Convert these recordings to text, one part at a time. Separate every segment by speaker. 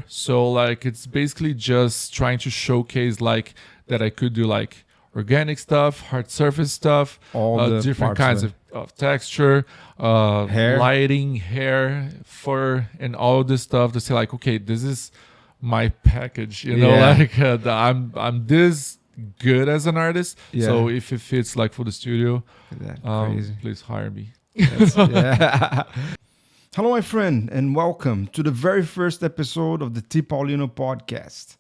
Speaker 1: So like it's basically just trying to showcase like that I could do like organic stuff, hard surface stuff,
Speaker 2: All the
Speaker 1: different
Speaker 2: parts
Speaker 1: kinds of texture,
Speaker 2: Hair.
Speaker 1: lighting, hair, fur, and all this stuff to say like, okay, this is my package. You know,
Speaker 2: Yeah.
Speaker 1: like I'm this good as an artist.
Speaker 2: Yeah.
Speaker 1: So if it fits like for the studio,
Speaker 2: That crazy.
Speaker 1: please hire me.
Speaker 2: Yeah. Hello, my friend, and welcome to the very first episode of the TPaulino Podcast.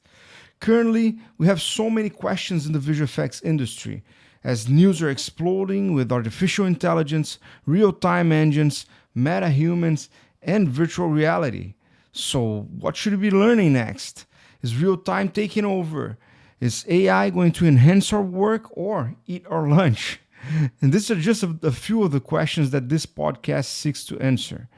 Speaker 2: Currently, we have so many questions in the visual effects industry, as news are exploding with artificial intelligence, real-time engines, meta-humans, and virtual reality. So, what should we be learning next? Is real-time taking over? Is AI going to enhance our work or eat our lunch? And these are just a few of the questions that this podcast seeks to answer.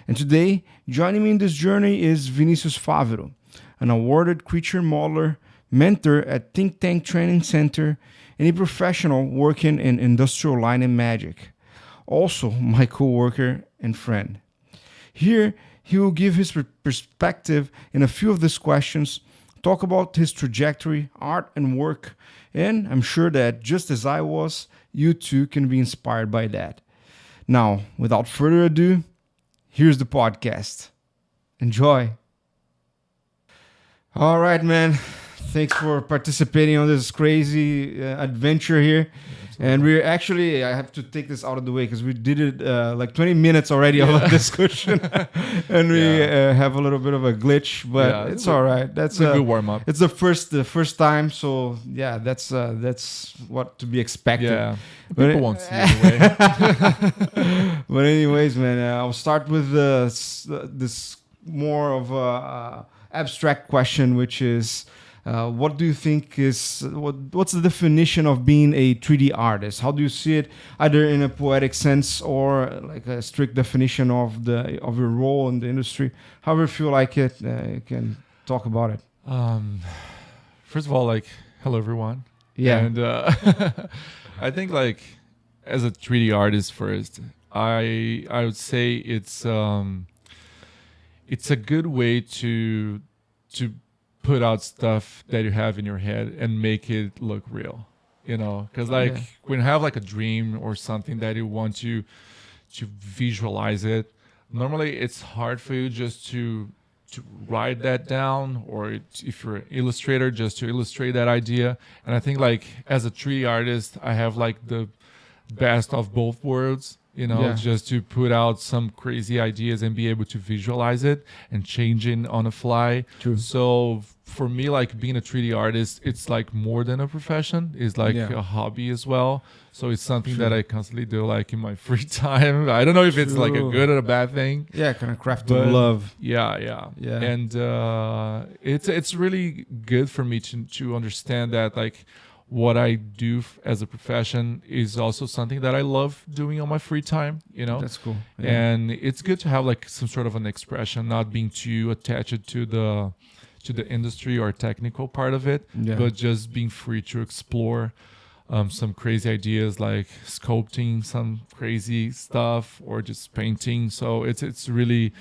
Speaker 2: And today, joining me in this journey is Vinicius Favero, an awarded creature modeler, mentor at Think Tank Training Center, and a professional working in industrial light and magic. Also, my co-worker and friend. Here, he will give his perspective in a few of these questions, talk about his trajectory, art, and work, and I'm sure that just as I was, you too can be inspired by that. Now, without further ado, here's the podcast. Enjoy. All right, man. Thanks for participating on this crazy adventure here. And we're actually, I have to take this out of the way because we did it like 20 minutes already of a discussion. And we have a little bit of a glitch, but it's all right. That's
Speaker 1: a good warm up.
Speaker 2: It's the first time. So yeah, that's what to be expected.
Speaker 1: Yeah,
Speaker 2: But
Speaker 1: people won't see it anyway.
Speaker 2: But anyways, man, I'll start with this more of a abstract question, which is, what do you think is what's the definition of being a 3D artist? How do you see it, either in a poetic sense or like a strict definition of your role in the industry? However you feel like it, you can talk about it.
Speaker 1: First of all, like, hello everyone.
Speaker 2: Yeah.
Speaker 1: And I think like as a 3D artist first, I would say it's a good way to put out stuff that you have in your head and make it look real, you know, because like when you have like a dream or something that you want to visualize it, normally it's hard for you just to write that down, or if you're an illustrator, just to illustrate that idea. And I think like as a 3D artist, I have like the best of both worlds, you know, just to put out some crazy ideas and be able to visualize it and change it on the fly.
Speaker 2: True.
Speaker 1: So for me, like being a 3D artist, it's like more than a profession. It's like a hobby as well. So it's something that I constantly do like in my free time. I don't know if it's like a good or a bad thing.
Speaker 2: Yeah, kind of craft of love.
Speaker 1: Yeah. And it's really good for me to understand that like what I do as a profession is also something that I love doing on my free time, you know?
Speaker 2: That's cool. Yeah.
Speaker 1: And it's good to have like some sort of an expression, not being too attached to the industry or technical part of it, but just being free to explore some crazy ideas like sculpting some crazy stuff or just painting. So it's really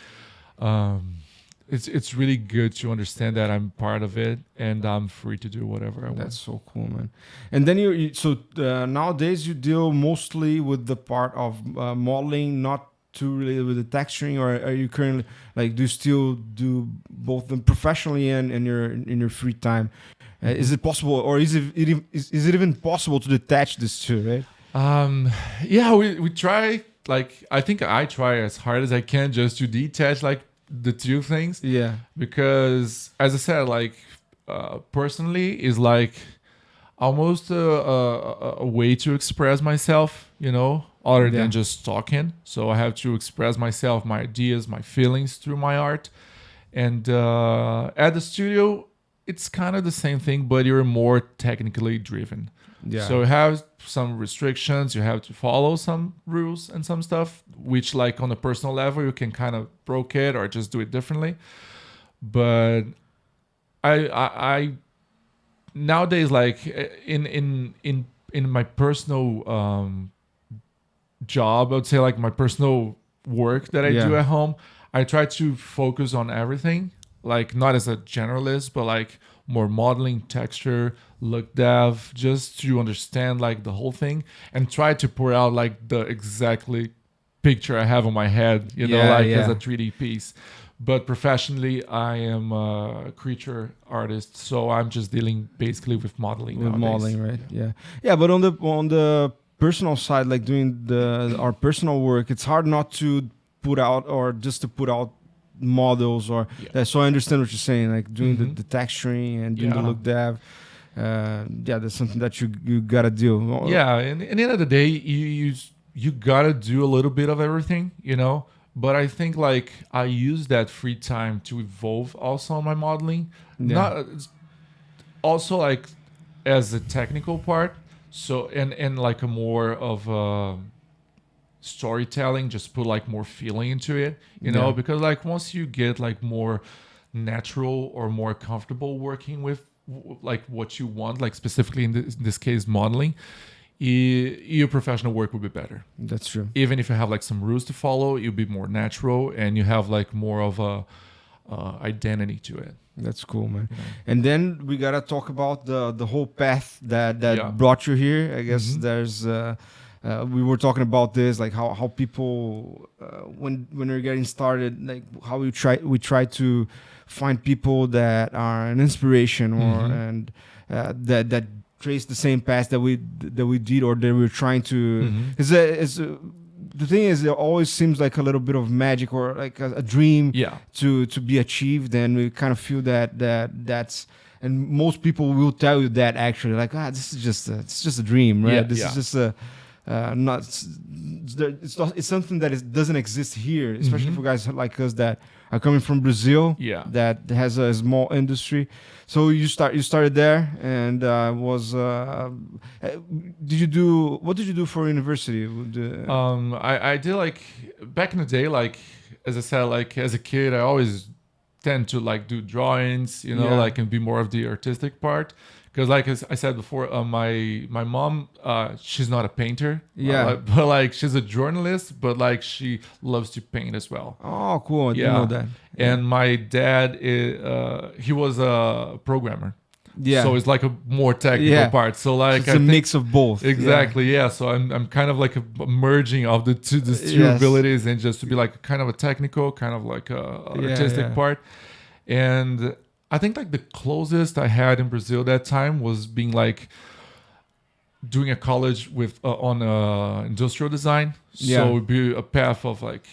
Speaker 1: it's really good to understand that I'm part of it and I'm free to do whatever I want.
Speaker 2: That's so cool, man. And then nowadays you deal mostly with the part of modeling, not too related with the texturing, or are you currently like, do you still do both them professionally and in your free time? Is it possible, or is it even possible to detach this two, right?
Speaker 1: We try, like I think I try as hard as I can just to detach like the two things. Yeah. Because as I said, like personally is like almost a way to express myself, you know, other than just talking. So I have to express myself, my ideas, my feelings through my art. And at the studio, it's kind of the same thing, but you're more technically driven. Yeah. So you have some restrictions, you have to follow some rules and some stuff, which like on a personal level, you can kind of broke it or just do it differently. But I nowadays, like in my personal job, I would say like my personal work that I do at home, I try to focus on everything like not as a generalist, but like more modeling, texture, look dev, just to understand like the whole thing and try to pour out like the exactly picture I have in my head, you know, like as a 3D piece. But professionally, I am a creature artist, so I'm just dealing basically with modeling.
Speaker 2: With
Speaker 1: nowadays.
Speaker 2: modeling, right? Yeah. But on the personal side, like doing our personal work, it's hard not to put out or just to put out models or so I understand what you're saying, like doing the texturing and doing the look dev. That's something that you gotta do.
Speaker 1: Yeah, and at the end of the day, you gotta do a little bit of everything, you know. But I think like I use that free time to evolve also on my modeling. Not also like as a technical part. So and like a more of storytelling, just put like more feeling into it, you know, because like once you get like more natural or more comfortable working with like what you want, like specifically in this case modeling, your professional work will be better.
Speaker 2: That's true.
Speaker 1: Even if you have like some rules to follow, you'll be more natural and you have like more of a identity to it.
Speaker 2: That's cool, man. Yeah. And then we gotta talk about the whole path that brought you here. I guess there's we were talking about this, like how people when they're getting started, like how we try to find people that are an inspiration or and that trace the same path that we did or that we're trying to. The thing is, it always seems like a little bit of magic or like a dream to be achieved, and we kind of feel that's. And most people will tell you that actually, like, this is just a dream, right? This is just a it's something that doesn't exist here, especially for guys like us that are coming from Brazil, that has a small industry. So you started there, and what did you do for university?
Speaker 1: I did like back in the day, like as I said, like as a kid, I always tend to like do drawings, you know, like and be more of the artistic part. Because like as I said before, my mom, she's not a painter. But like she's a journalist, but like she loves to paint as well.
Speaker 2: Oh, cool. I didn't know that.
Speaker 1: And my dad, he was a programmer. So it's like a more technical part. So like
Speaker 2: it's a mix of both.
Speaker 1: Exactly. Yeah. So I'm kind of like a merging of these two abilities, and just to be like kind of a technical, kind of like a artistic part. And I think like the closest I had in Brazil that time was being like doing a college with on industrial design. So it would be a path of like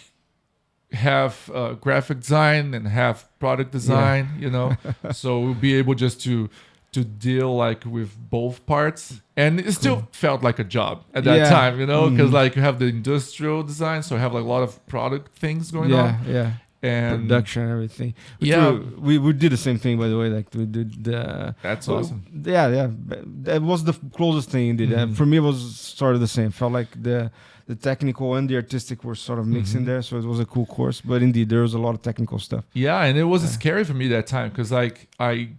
Speaker 1: half graphic design and half product design, you know. So we'll be able just to deal like with both parts, and it still felt like a job at that time, you know, because like you have the industrial design, so you have like a lot of product things going on. And
Speaker 2: production and everything. We did the same thing, by the way. Like we did.
Speaker 1: That's awesome.
Speaker 2: That was the closest thing indeed. For me, it was sort of the same. Felt like the technical and the artistic were sort of mixed in there, so it was a cool course. But indeed, there was a lot of technical stuff. Yeah,
Speaker 1: and it was scary for me that time because like I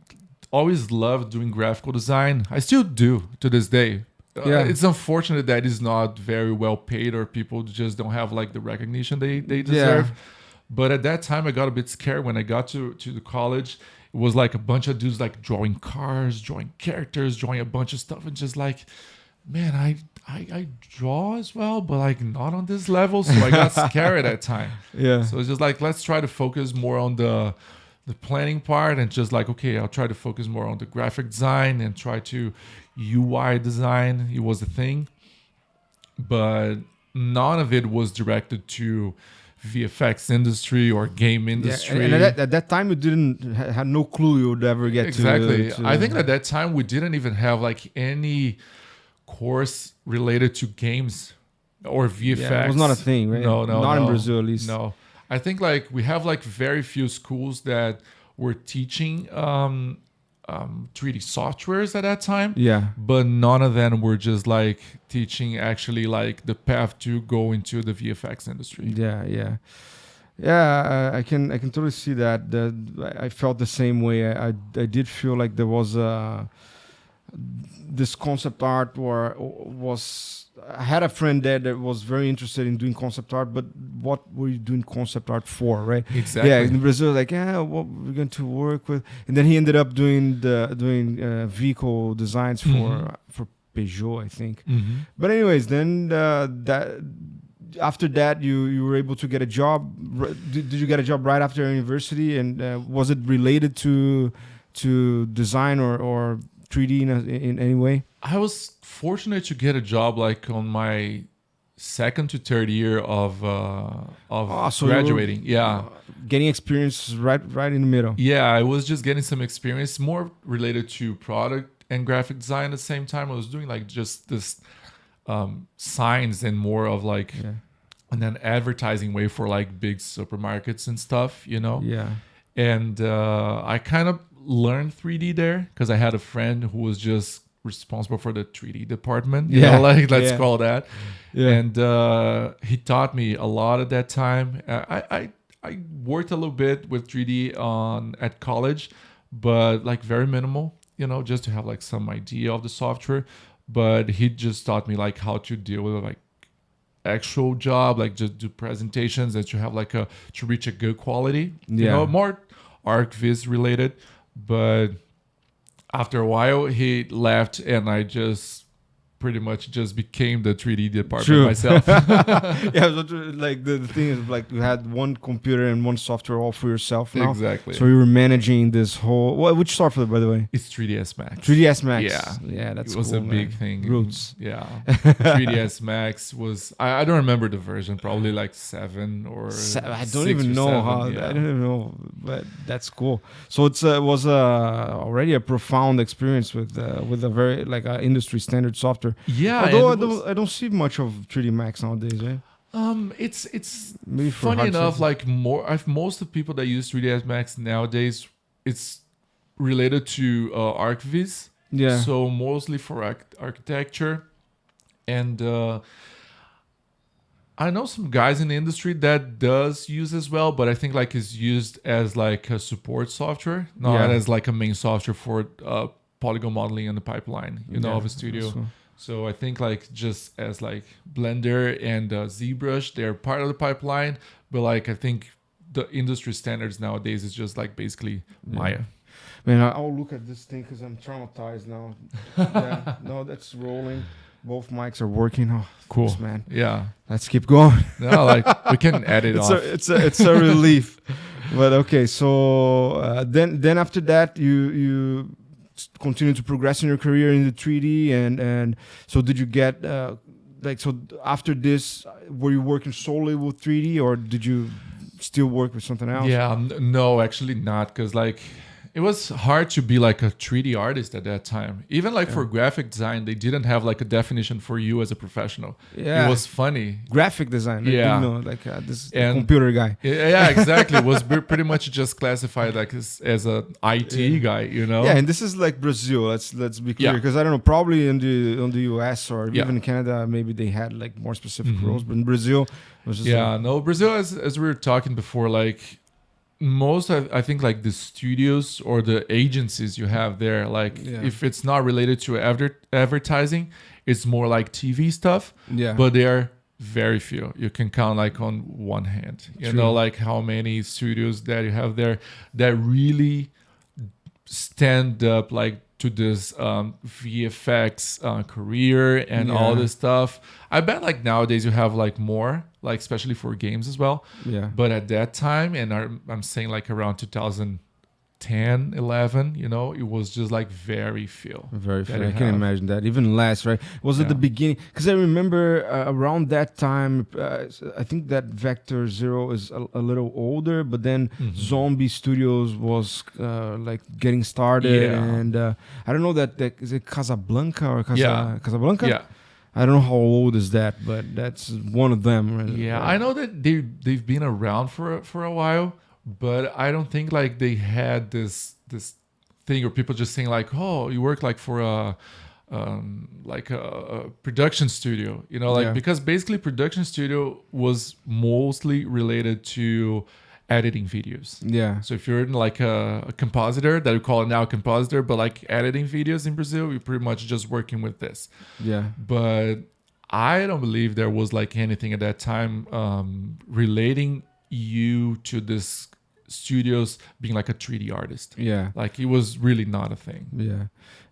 Speaker 1: always loved doing graphical design. I still do to this day. It's unfortunate that it's not very well paid, or people just don't have like the recognition they deserve. But at that time, I got a bit scared when I got to the college. It was like a bunch of dudes like drawing cars, drawing characters, drawing a bunch of stuff, and just like, man, I draw as well, but like not on this level. So I got scared at that time. So it's just like, let's try to focus more on the planning part, and just like, okay, I'll try to focus more on the graphic design and try to UI design. It was a thing, but none of it was directed to VFX industry or game industry.
Speaker 2: And at that time, you had no clue you would ever get
Speaker 1: to. I think at that time we didn't even have like any course related to games or VFX.
Speaker 2: It was not a thing, right?
Speaker 1: No,
Speaker 2: not in Brazil at least.
Speaker 1: No, I think like we have like very few schools that were teaching 3D softwares at that time. But none of them were just like teaching actually like the path to go into the VFX industry.
Speaker 2: I can totally see that. I felt the same way. I did feel like there was this concept art I had a friend there that was very interested in doing concept art, but what were you doing concept art for, right?
Speaker 1: Exactly.
Speaker 2: Yeah, in Brazil, like, what we're going to work with, and then he ended up doing vehicle designs for Peugeot, I think.
Speaker 1: Mm-hmm.
Speaker 2: But anyways, then after that, you were able to get a job. Did you get a job right after university? And was it related to design or 3D in any way?
Speaker 1: I was fortunate to get a job like on my second to third year of
Speaker 2: so
Speaker 1: graduating. Yeah,
Speaker 2: getting experience right in the middle.
Speaker 1: Yeah, I was just getting some experience, more related to product and graphic design at the same time. I was doing like just this signs and more of like and then advertising way for like big supermarkets and stuff, you know?
Speaker 2: Yeah.
Speaker 1: And I kind of learned 3D there because I had a friend who was just responsible for the 3D department, you know, like let's call that. Yeah. And he taught me a lot at that time. I worked a little bit with 3D at college, but like very minimal, you know, just to have like some idea of the software. But he just taught me like how to deal with like actual job, like just do presentations and to have like to reach a good quality, you know, more ArcViz related. But after a while he left and I just pretty much just became the 3D department myself.
Speaker 2: Yeah, like the thing is like you had one computer and one software all for yourself now.
Speaker 1: Exactly.
Speaker 2: So you were managing this whole. Which software, by the way?
Speaker 1: It's 3ds Max.
Speaker 2: 3ds Max.
Speaker 1: Yeah,
Speaker 2: that's
Speaker 1: it was
Speaker 2: cool,
Speaker 1: a big thing.
Speaker 2: Roots.
Speaker 1: Yeah, 3ds Max was. I don't remember the version. Probably like 7 or.
Speaker 2: I don't even know how. I don't even know, but that's cool. So it was already a profound experience with a very like industry standard software.
Speaker 1: Yeah,
Speaker 2: although I don't see much of 3D Max nowadays, right?
Speaker 1: It's
Speaker 2: maybe
Speaker 1: funny enough, like most of the people that use 3ds Max nowadays, it's related to ArcViz.
Speaker 2: Yeah.
Speaker 1: So mostly for architecture, and I know some guys in the industry that does use as well, but I think like it's used as like a support software, not as like a main software for polygon modeling in the pipeline, you know, of a studio. So I think like just as like Blender and ZBrush, they're part of the pipeline, but like I think the industry standards nowadays is just like basically Maya.
Speaker 2: Man, I'll look at this thing because I'm traumatized now. Yeah, no, that's rolling. Both mics are working. Oh,
Speaker 1: cool,
Speaker 2: thanks, man.
Speaker 1: Yeah,
Speaker 2: let's keep going.
Speaker 1: No, like we can edit off.
Speaker 2: It's a relief. But okay, so then after that you continue to progress in your career in the 3D and so did you get so after this were you working solely with 3D or did you still work with something else?
Speaker 1: Yeah, no, actually not, because like it was hard to be like a 3D artist at that time. Even like for graphic design, they didn't have like a definition for you as a professional. Yeah, it was funny.
Speaker 2: Graphic design.
Speaker 1: Yeah,
Speaker 2: you know, like this computer guy.
Speaker 1: Yeah, exactly. It was pretty much just classified like as a IT guy, you know.
Speaker 2: Yeah, and this is like Brazil. Let's be clear, because I don't know. Probably in the US or even in Canada, maybe they had like more specific rules. But in Brazil, it was just
Speaker 1: Brazil, as we were talking before, like. I think like the studios or the agencies you have there, like if it's not related to advertising, it's more like TV stuff. Yeah. But they are very few. You can count like on one hand. You know, like how many studios that you have there that really stand up like to this VFX career and all this stuff. I bet like nowadays you have like more, like especially for games as well. Yeah. But at that time, and I'm saying like around 2010, 11, you know, it was just like very few.
Speaker 2: Very few. I can imagine that. Even less, right? Was it the beginning? Because I remember around that time, I think that Vector Zero is a little older, but then Zombie Studios was like getting started. Yeah. And I don't know is it Casablanca or Casablanca?
Speaker 1: Yeah.
Speaker 2: I don't know how old is that, but that's one of them. Right?
Speaker 1: Yeah, I know that they've been around for a while, but I don't think like they had this thing or people just saying like, oh, you work like for a production studio, you know, like because basically production studio was mostly related to editing videos.
Speaker 2: Yeah.
Speaker 1: So if you're like a compositor, that we call it now a compositor, but like editing videos in Brazil, you're pretty much just working with this.
Speaker 2: Yeah.
Speaker 1: But I don't believe there was like anything at that time relating you to this studios being like a 3D artist.
Speaker 2: Yeah.
Speaker 1: Like it was really not a thing.
Speaker 2: Yeah.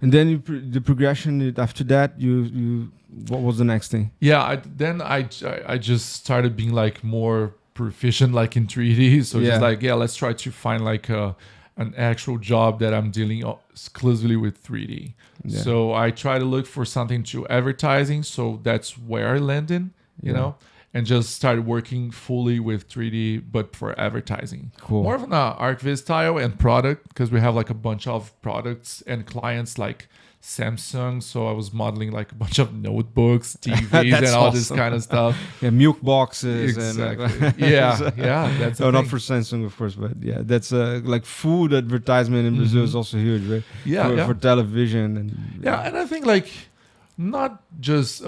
Speaker 2: And then the progression after that, you what was the next thing?
Speaker 1: Yeah. I just started being like more proficient like in 3D. So just like, let's try to find like an actual job that I'm dealing exclusively with 3D. Yeah. So I try to look for something to advertising. So that's where I landed, you know, and just started working fully with 3D, but for advertising.
Speaker 2: Cool.
Speaker 1: More of an ArcViz style and product, because we have like a bunch of products and clients like Samsung. So I was modeling like a bunch of notebooks, TVs, and all this kind of stuff.
Speaker 2: Yeah, milk boxes.
Speaker 1: Exactly.
Speaker 2: And
Speaker 1: yeah. That's
Speaker 2: not for Samsung, of course, but yeah, that's like food advertisement in Brazil is also huge, right?
Speaker 1: Yeah,
Speaker 2: for television and
Speaker 1: and I think like not just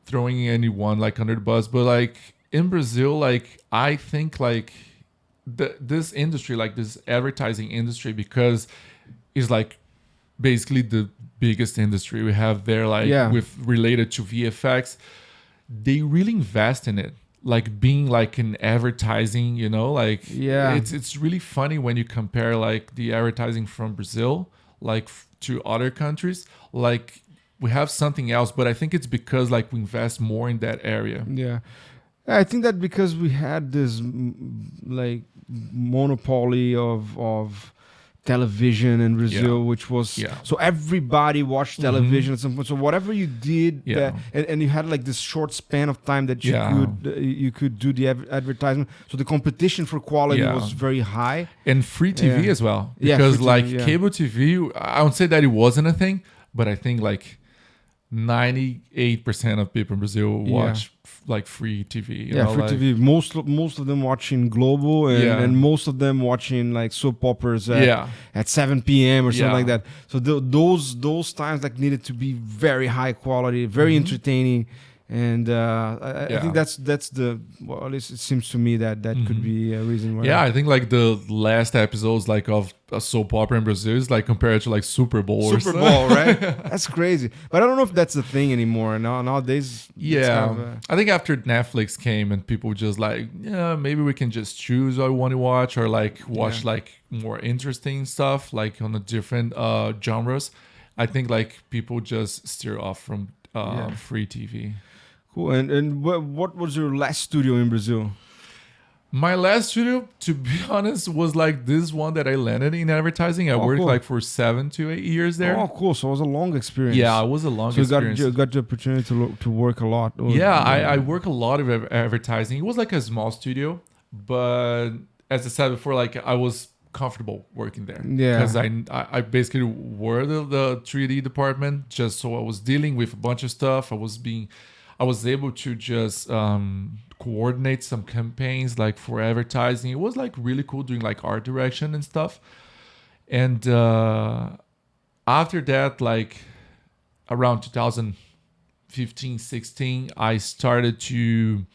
Speaker 1: throwing anyone like under the bus, but like in Brazil, like I think like this industry, like this advertising industry, because it's like basically the biggest industry we have there, like with related to VFX, they really invest in it, like being like in advertising, you know, like it's really funny when you compare like the advertising from Brazil like to other countries. Like we have something else, but I think it's because like we invest more in that area.
Speaker 2: Yeah, I think that because we had this like monopoly of television in Brazil, which was so everybody watched television at some point. So whatever you did, and you had like this short span of time that you could do the advertisement. So the competition for quality was very high,
Speaker 1: and free TV as well. Because like cable TV, I would say that it wasn't a thing, but I think like 98% of people in Brazil watch like free TV. You know,
Speaker 2: free
Speaker 1: like,
Speaker 2: TV. Most of them watching Globo and most of them watching like soap operas at 7 p.m. or something like that. So those times like needed to be very high quality, very entertaining. And I think that's the at least it seems to me that could be a reason why.
Speaker 1: Yeah, I think like the last episodes like of a soap opera in Brazil is like compared to like Super Bowl,
Speaker 2: right? That's crazy. But I don't know if that's the thing anymore. Nowadays,
Speaker 1: I think after Netflix came and people just like, maybe we can just choose what we want to watch, or like watch like more interesting stuff like on the different genres. I think like people just steer off from free TV.
Speaker 2: Cool. And what was your last studio in Brazil?
Speaker 1: My last studio, to be honest, was like this one that I landed in advertising. I worked like for 7 to 8 years there.
Speaker 2: Oh, cool. So it was a long experience.
Speaker 1: Yeah, it was a long experience.
Speaker 2: So you got the opportunity to work a lot.
Speaker 1: I work a lot of advertising. It was like a small studio, but as I said before, like I was comfortable working there. Yeah. Because I basically were the 3D department, just so I was dealing with a bunch of stuff. I was able to just coordinate some campaigns like for advertising. It was like really cool doing like art direction and stuff. And after that, like around 2015, 16, I started to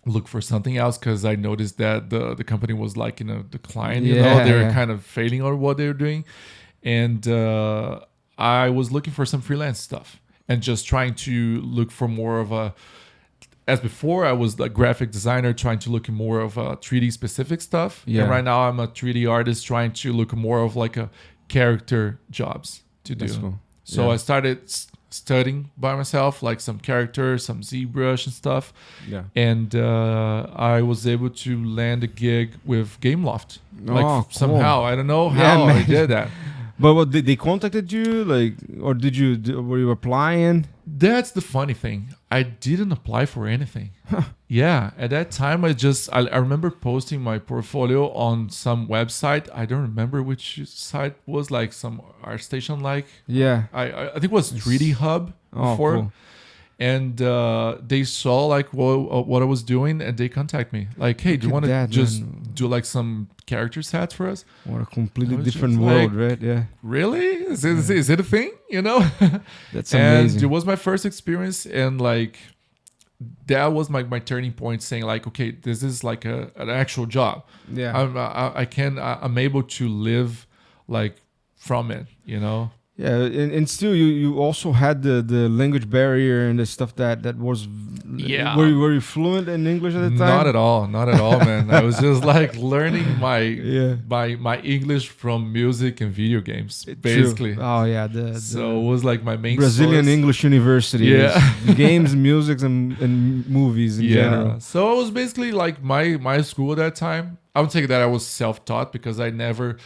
Speaker 1: look for something else because I noticed that the company was like in a decline. You know, they were kind of failing on what they were doing. And I was looking for some freelance stuff. And just trying to look for more of a, as before, I was a graphic designer trying to look at more of a 3D specific stuff. Yeah. And right now I'm a 3D artist trying to look more of like a character jobs to do. That's cool. So I started studying by myself, like some characters, some ZBrush and stuff. Yeah. And I was able to land a gig with Gameloft. Cool. Somehow, I don't know how I did that.
Speaker 2: But what, they contacted you, like, or were you applying?
Speaker 1: That's the funny thing. I didn't apply for anything. Yeah, at that time, I remember posting my portfolio on some website. I don't remember which site was, like some ArtStation, like. Yeah. I think it was 3D Hub before. Cool. And they saw like what I was doing, and they contacted me like, "Hey, do you want to just do like some character sets for us?"
Speaker 2: What a completely different world, right? Yeah.
Speaker 1: Really? Is it a thing? You know?
Speaker 2: That's amazing.
Speaker 1: And it was my first experience, and like that was my turning point, saying like, okay, this is like an actual job. I'm able to live like from it, you know.
Speaker 2: Yeah, and still you also had the language barrier and the stuff that was.
Speaker 1: Yeah.
Speaker 2: Were you fluent in English at the time?
Speaker 1: Not at all, man. I was just like learning my English from music and video games, basically.
Speaker 2: True. Oh yeah,
Speaker 1: so it was like my main
Speaker 2: Brazilian
Speaker 1: source.
Speaker 2: English University.
Speaker 1: Yeah,
Speaker 2: games, music, and movies in general.
Speaker 1: So it was basically like my school at that time. I would say that I was self-taught because I never,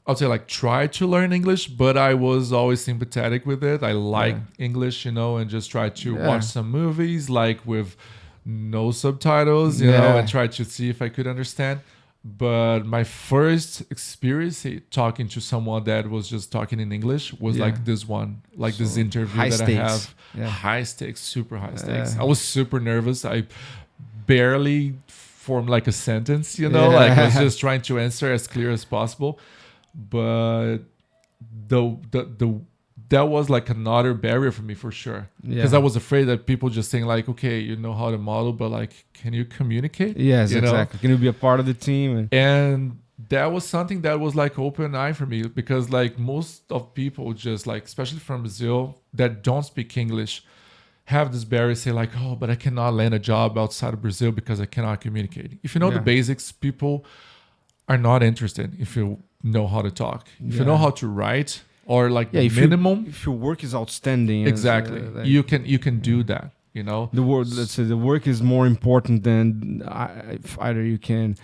Speaker 1: I'll say like tried to learn English, but I was always sympathetic with it. I liked English, you know, and just tried to watch some movies like with no subtitles, you know, and try to see if I could understand. But my first experience talking to someone that was just talking in English was like this one, like this interview that
Speaker 2: stakes.
Speaker 1: I have. Yeah. High stakes, super high stakes. I was super nervous. I barely formed like a sentence, you know, like I was just trying to answer as clear as possible. But that was like another barrier for me for sure, because I was afraid that people just saying like, okay, you know how to model, but like, can you communicate?
Speaker 2: Yes, exactly. Can you be a part of the team?
Speaker 1: And that was something that was like open eye for me, because like most of people just like, especially from Brazil that don't speak English, have this barrier, say like, oh, but I cannot land a job outside of Brazil because I cannot communicate. If you know the basics, people are not interested if you know how to talk. If you know how to write, or like the minimum,
Speaker 2: if your work is outstanding,
Speaker 1: exactly, you can do that. You know,
Speaker 2: let's say the work is more important than if either you can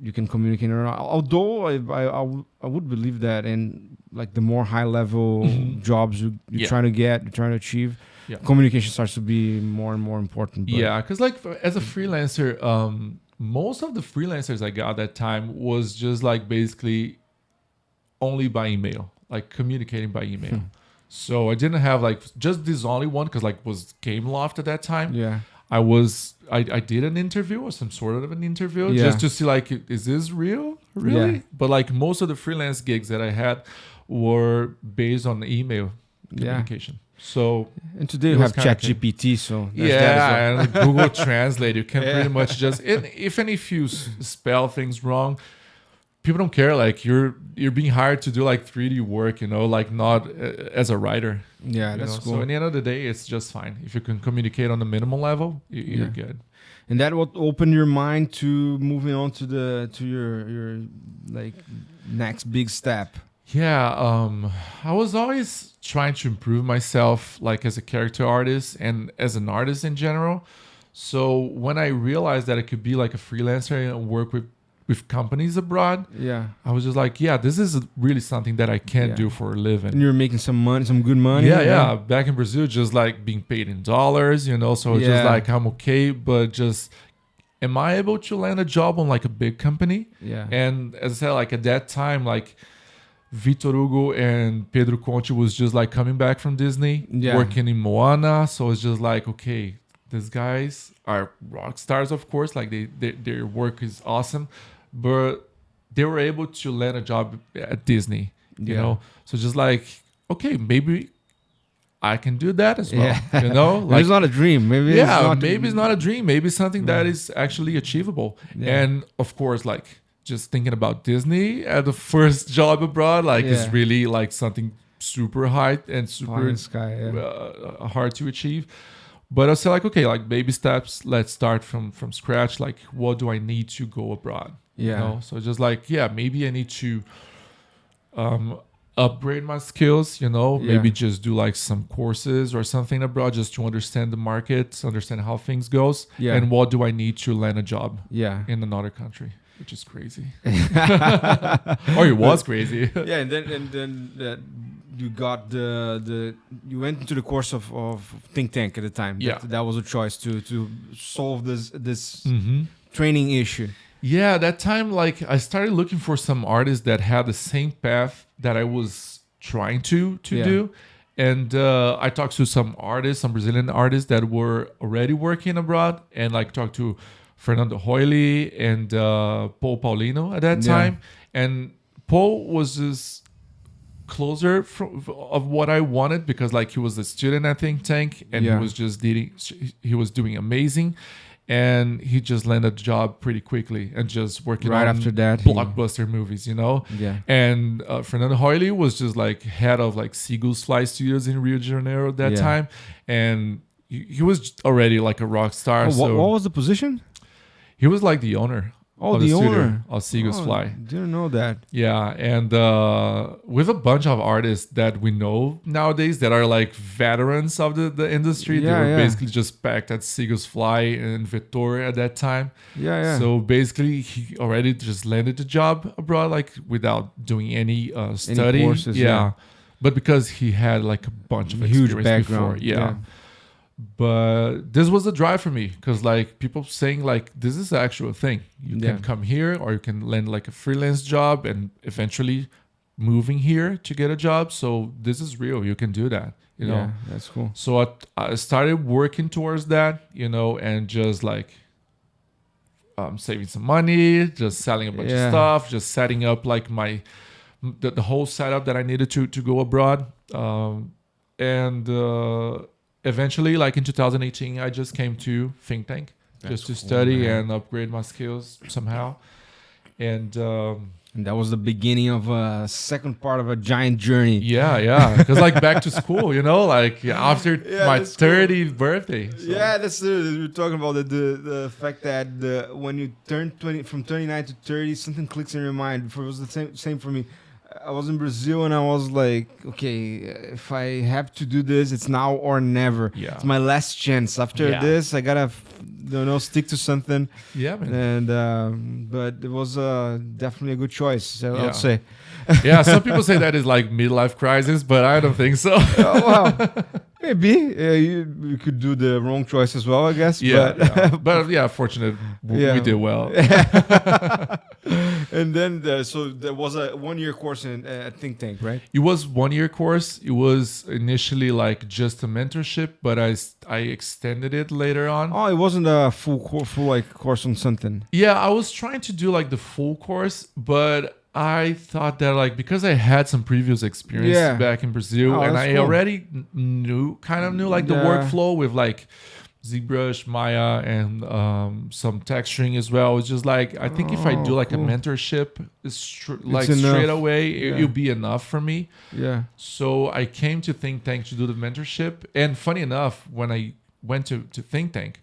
Speaker 2: you can communicate or not. Although I would believe that in like the more high level jobs you're trying to achieve, communication starts to be more and more important.
Speaker 1: But because like as a freelancer, most of the freelancers I got at that time was just like basically only by email, like communicating by email. So I didn't have like just this only one, because like was Game Loft at that time. I did an interview or some sort of an interview just to see like, is this real? Really? But like most of the freelance gigs that I had were based on email communication. So
Speaker 2: and today you have ChatGPT, so
Speaker 1: and Google Translate. You can pretty much just if you spell things wrong, people don't care. Like you're being hired to do like 3D work, you know, like not as a writer.
Speaker 2: Yeah, that's cool.
Speaker 1: So at the end of the day, it's just fine if you can communicate on the minimal level. You're good.
Speaker 2: And that will open your mind to moving on to your like next big step.
Speaker 1: Yeah, I was always trying to improve myself, like as a character artist and as an artist in general. So when I realized that I could be like a freelancer and work with companies abroad, I was just like, this is really something that I can do for a living.
Speaker 2: And you're making some money, some good money.
Speaker 1: Yeah. Back in Brazil, just like being paid in dollars, you know. So it's just like I'm okay, but just am I able to land a job on like a big company?
Speaker 2: Yeah.
Speaker 1: And as I said, like at that time, like Vitor Hugo and Pedro Conte was just like coming back from Disney, working in Moana. So it's just like, okay, these guys are rock stars, of course. Like their work is awesome, but they were able to land a job at Disney, you know? So just like, okay, maybe I can do that as well, you know? Like,
Speaker 2: it's not a dream. Maybe
Speaker 1: it's not a dream. Maybe it's something that is actually achievable. And of course, like, just thinking about Disney at the first job abroad, like it's really like something super high and super hard to achieve. But I said like, okay, like baby steps, let's start from scratch. Like, what do I need to go abroad? You know? So just like, maybe I need to upgrade my skills, you know, maybe just do like some courses or something abroad just to understand the market, understand how things goes. And what do I need to land a job in another country? Which is crazy. Or it was crazy.
Speaker 2: And then you got you went into the course of think tank at the time. That was a choice to solve this training issue.
Speaker 1: Yeah, that time like I started looking for some artists that had the same path that I was trying to do. And I talked to some Brazilian artists that were already working abroad, and like talked to Fernando Hoyle and Paul Paulino at that time. And Paul was just closer of what I wanted, because like he was a student at Think Tank, and he was doing amazing, and he just landed a job pretty quickly and just working
Speaker 2: right
Speaker 1: on
Speaker 2: after that
Speaker 1: blockbuster movies, And Fernando Hoyle was just like head of like Seagulls Fly Studios in Rio de Janeiro at that time, and he was already like a rock star.
Speaker 2: What was the position?
Speaker 1: He was like the owner.
Speaker 2: The owner
Speaker 1: of Seagulls Fly.
Speaker 2: Didn't know that.
Speaker 1: Yeah, and with a bunch of artists that we know nowadays that are like veterans of the industry. They were basically just packed at Seagulls Fly and Vitória at that time. So basically, he already just landed the job abroad, like without doing any study.
Speaker 2: Any courses,
Speaker 1: but because he had like a bunch of experience
Speaker 2: huge background.
Speaker 1: Before. But this was a drive for me, because like people saying like this is the actual thing. You can come here, or you can land like a freelance job and eventually moving here to get a job. So this is real. You can do that.
Speaker 2: Yeah, that's cool.
Speaker 1: So I started working towards that, and just like saving some money, just selling a bunch of stuff, just setting up like the whole setup that I needed to go abroad. Eventually, like in 2018, I just came to Think Tank just to study and upgrade my skills somehow. And
Speaker 2: that was the beginning of a second part of a giant journey.
Speaker 1: Yeah. Because like back to school, like after my 30th birthday. So.
Speaker 2: Yeah, that's we're talking about the fact that when you turn 20, from 29 to 30, something clicks in your mind. It was the same for me. I was in Brazil and I was like, okay, if I have to do this, it's now or never.
Speaker 1: Yeah.
Speaker 2: It's my last chance. After this, I gotta, stick to something.
Speaker 1: Yeah, man.
Speaker 2: And but it was definitely a good choice, I would say.
Speaker 1: Yeah, some people say that is like midlife crisis, but I don't think so.
Speaker 2: Oh, wow. Maybe you could do the wrong choice as well, I guess.
Speaker 1: But fortunate we did well.
Speaker 2: And then so there was a 1-year course at Think Tank, right?
Speaker 1: It was 1-year course. It was initially like just a mentorship, but I extended it later on.
Speaker 2: Oh, it wasn't a full like course on something.
Speaker 1: Yeah, I was trying to do like the full course, but I thought that like because I had some previous experience back in Brazil, and I already knew like the workflow with like ZBrush, Maya, and some texturing as well. It's just like I think if I do like a mentorship, straight away, it'll be enough for me.
Speaker 2: Yeah.
Speaker 1: So I came to Think Tank to do the mentorship, and funny enough, when I went to Think Tank,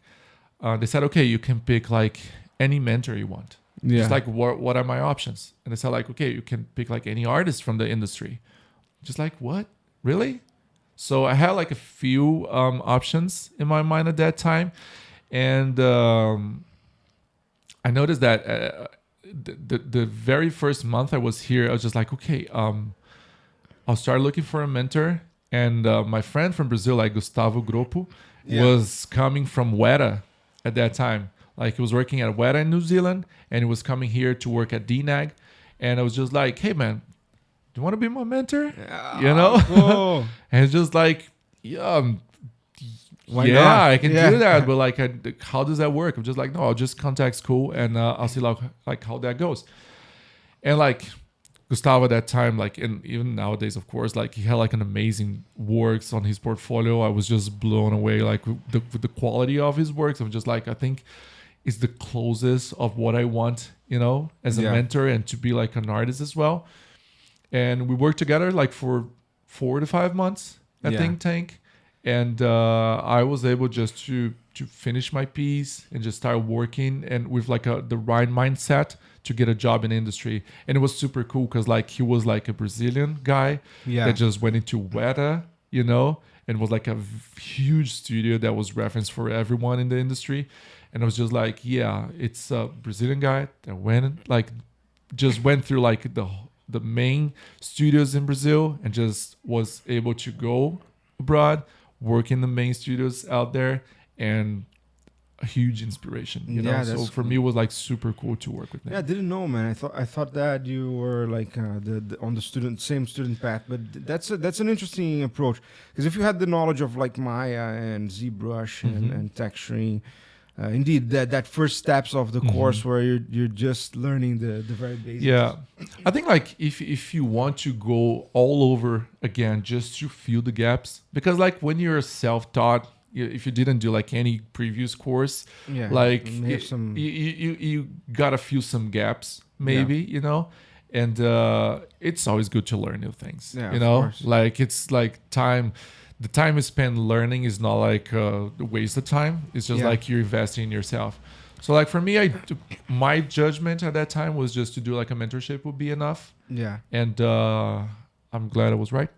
Speaker 1: they said, okay, you can pick like any mentor you want. Yeah. Just like what are my options? And they said like, okay, you can pick like any artist from the industry. Just like, what? Really? So I had like a few options in my mind at that time. And I noticed that the very first month I was here, I was just like, okay, I'll start looking for a mentor. And my friend from Brazil, like Gustavo Gropo, was coming from Weta at that time. Like he was working at Weta in New Zealand, and he was coming here to work at DNAG. And I was just like, hey man, do you want to be my mentor?
Speaker 2: Cool.
Speaker 1: And it's just like, why
Speaker 2: not?
Speaker 1: I can do that. But like, how does that work? I'm just like, no, I'll just contact school and I'll see like how that goes. And like Gustavo at that time, like, and even nowadays, of course, like he had like an amazing works on his portfolio. I was just blown away, like with the quality of his works. I'm just like, I think it's the closest of what I want, as a mentor and to be like an artist as well. And we worked together like for 4 to 5 months at Think Tank. And I was able just to finish my piece and just start working and with like the right mindset to get a job in the industry. And it was super cool because like he was like a Brazilian guy that just went into Weta, and was like a huge studio that was referenced for everyone in the industry. And I was just like, it's a Brazilian guy that went through like the main studios in Brazil and just was able to go abroad, work in the main studios out there, and a huge inspiration. So for me, it was like super cool to work with him.
Speaker 2: Yeah, I didn't know, man. I thought that you were like on the same student path, but that's an interesting approach, because if you had the knowledge of like Maya and ZBrush and texturing, indeed that first steps of the course where you're just learning the very basics.
Speaker 1: Yeah, I think like if you want to go all over again just to fill the gaps, because like when you're self-taught, if you didn't do like any previous course, like you gotta fill some gaps maybe, you know. And it's always good to learn new things, you know. Like it's like time. The time you spend learning is not like a waste of time. It's just like you're investing in yourself. So like for me, my judgment at that time was just to do like a mentorship would be enough.
Speaker 2: Yeah.
Speaker 1: And I'm glad I was right.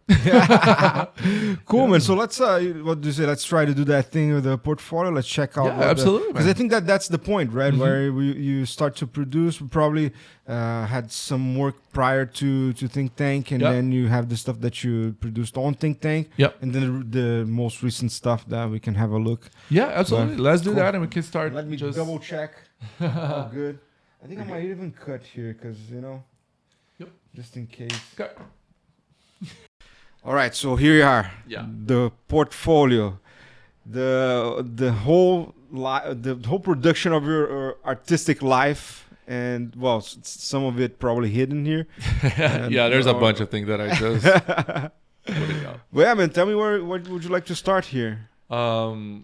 Speaker 2: Cool, man. So let's what do you say? Let's try to do that thing with the portfolio. Let's check out.
Speaker 1: Yeah, absolutely.
Speaker 2: Because I think that's the point, right? Where you start to produce. We probably had some work prior to Think Tank, and then you have the stuff that you produced on Think Tank.
Speaker 1: Yep.
Speaker 2: And then the most recent stuff that we can have a look.
Speaker 1: Yeah, absolutely. Let's do that, and we can start.
Speaker 2: Let me just double check. Oh, good. I think I might even cut here because just in case.
Speaker 1: Okay.
Speaker 2: All right, so here you are.
Speaker 1: Yeah.
Speaker 2: The portfolio, the whole production of your artistic life, and well, some of it probably hidden here.
Speaker 1: Yeah, there's a bunch of things that I just.
Speaker 2: Well, yeah, man, tell me what would you like to start here?
Speaker 1: Well,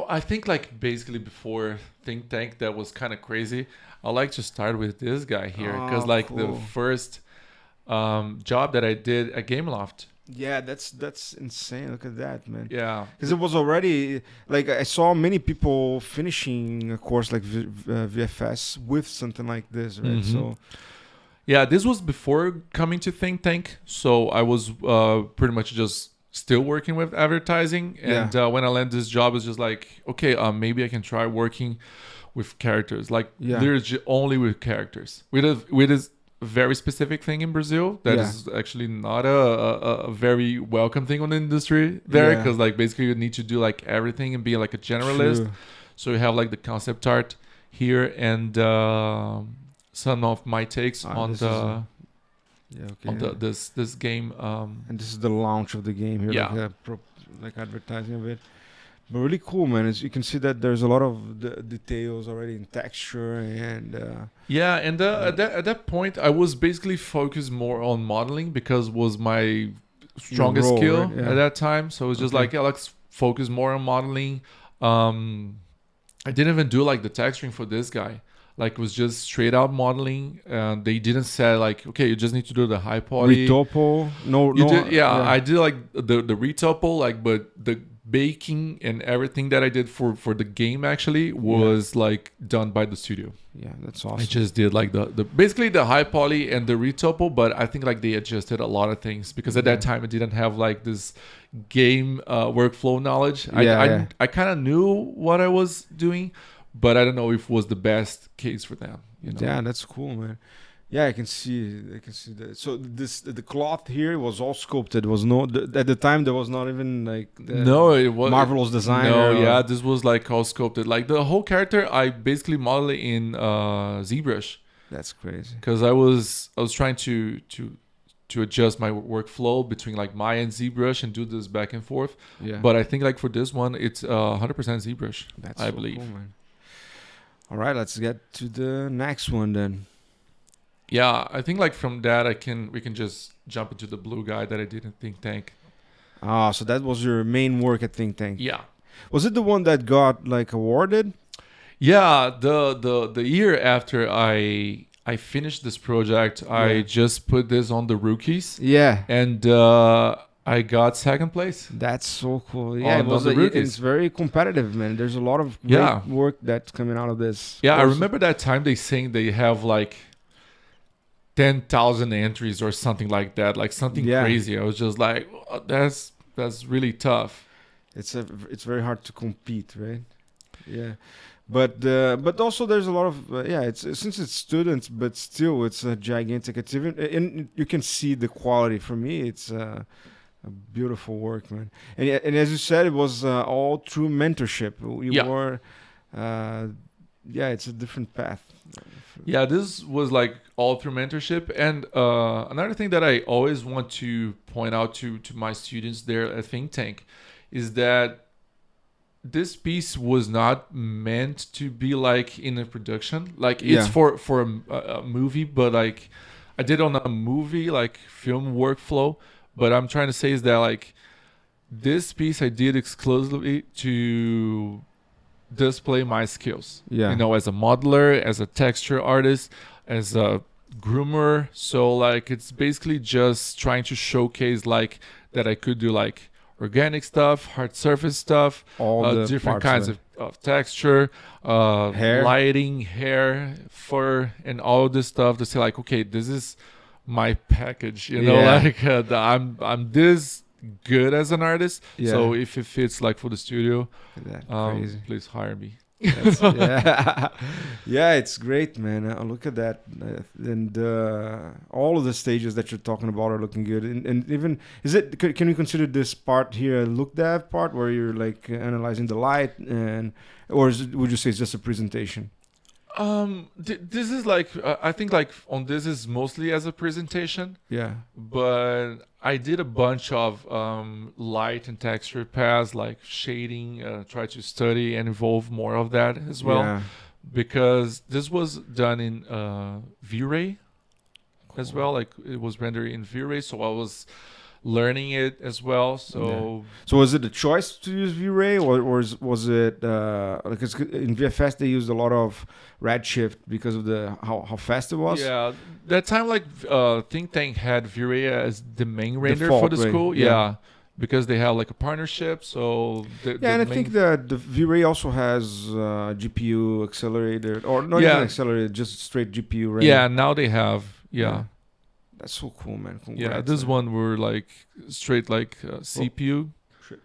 Speaker 1: I think like basically before Think Tank, that was kind of crazy. I like to start with this guy here because the first job that I did at Gameloft.
Speaker 2: Yeah, that's insane. Look at that, man.
Speaker 1: Yeah,
Speaker 2: because it was already like I saw many people finishing a course like VFS with something like this, right? So,
Speaker 1: yeah, this was before coming to Think Tank, so I was pretty much just still working with advertising, and when I landed this job, it's just like, okay, maybe I can try working with characters. Like, there's only with characters. With this very specific thing in Brazil that is actually not a very welcome thing on the industry there, because like basically you need to do like everything and be like a generalist. True. So you have like the concept art here and some of my takes on this game.
Speaker 2: And this is the launch of the game here, like advertising of it. But really cool, man. As you can see that there's a lot of the details already in texture and
Speaker 1: at that point I was basically focused more on modeling because was my strongest skill at that time. So it was just like, let's focus more on modeling. I didn't even do like the texturing for this guy. Like it was just straight out modeling. They didn't say like, okay, you just need to do the high poly.
Speaker 2: Retopo?
Speaker 1: I did like the retopo, like, but the baking and everything that I did for the game actually was like done by the studio.
Speaker 2: Yeah, that's awesome.
Speaker 1: I just did like the basically the high poly and the retopo, but I think like they adjusted a lot of things because at that time I didn't have like this game workflow knowledge. I kind of knew what I was doing, but I don't know if it was the best case for them. You know?
Speaker 2: Yeah, that's cool, man. Yeah, I can see that. So the cloth here was all sculpted. At the time there was not even like
Speaker 1: it was
Speaker 2: marvelous design.
Speaker 1: This was like all sculpted. Like the whole character, I basically modeled it in ZBrush.
Speaker 2: That's crazy.
Speaker 1: Because I was trying to adjust my workflow between like Maya and ZBrush and do this back and forth. Yeah. But I think like for this one, it's 100% ZBrush. I believe. Cool, man.
Speaker 2: All right, let's get to the next one then.
Speaker 1: Yeah, I think like from that we can just jump into the blue guy that I did in Think Tank.
Speaker 2: Ah, so that was your main work at Think Tank.
Speaker 1: Yeah.
Speaker 2: Was it the one that got like awarded?
Speaker 1: Yeah, the year after I finished this project, I just put this on the rookies.
Speaker 2: Yeah.
Speaker 1: And I got second place.
Speaker 2: That's so cool. Yeah, it's very competitive, man. There's a lot of great work that's coming out of this.
Speaker 1: Yeah, I remember that time they saying they have like 10,000 entries or something like that, like something crazy. I was just like, oh, that's really tough.
Speaker 2: It's very hard to compete, right? Yeah, but also there's a lot of it's since it's students, but still it's a gigantic achievement, and you can see the quality. For me, it's a beautiful work, man. And as you said, it was all through mentorship. It's a different path.
Speaker 1: Yeah, this was like all through mentorship. And another thing that I always want to point out to my students there at Think Tank is that this piece was not meant to be like in a production. Like it's for a movie, but like I did on a movie like film workflow. But I'm trying to say is that like this piece I did exclusively to display my skills.
Speaker 2: Yeah.
Speaker 1: You know, as a modeler, as a texture artist, as a groomer. So like it's basically just trying to showcase like that I could do like organic stuff, hard surface stuff,
Speaker 2: all the
Speaker 1: different kinds of texture,
Speaker 2: hair,
Speaker 1: lighting, hair, fur, and all this stuff to say like, okay, this is my package, you know, like I'm this good as an artist. So if it fits like for the studio, please hire me.
Speaker 2: It's great, man. Look at that, and all of the stages that you're talking about are looking good. And even can you consider this part here a look dev part where you're like analyzing the light, or would you say it's just a presentation?
Speaker 1: This is like I think like on this is mostly as a presentation. But I did a bunch of light and texture paths, like shading, try to study and evolve more of that as well, because this was done in V-Ray as well. Like it was rendered in V-Ray, so I was learning it as well. So
Speaker 2: was it a choice to use V-Ray, or was it because in VFS they used a lot of redshift because of the how fast it was?
Speaker 1: Yeah, that time like Think Tank had V-Ray as the main render
Speaker 2: Default
Speaker 1: for the school.
Speaker 2: way.
Speaker 1: Because they have like a partnership. So
Speaker 2: and I think that the V-Ray also has GPU accelerator, or not even accelerated, just straight GPU render.
Speaker 1: Yeah, now they have
Speaker 2: That's so cool, man. Congrats,
Speaker 1: yeah, this one were like straight like CPU.
Speaker 2: Shit.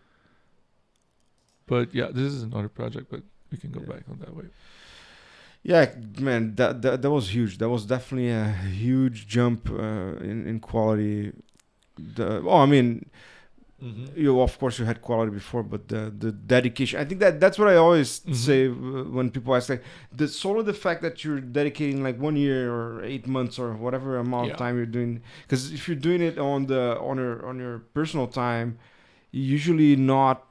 Speaker 1: But yeah, this is another project, but we can go back on that way.
Speaker 2: Yeah, man, that was huge. That was definitely a huge jump in quality. You of course you had quality before, but the dedication. I think that's what I always say when people ask, like, the fact that you're dedicating like 1 year or 8 months or whatever amount of time you're doing. Because if you're doing it on your personal time, you're usually not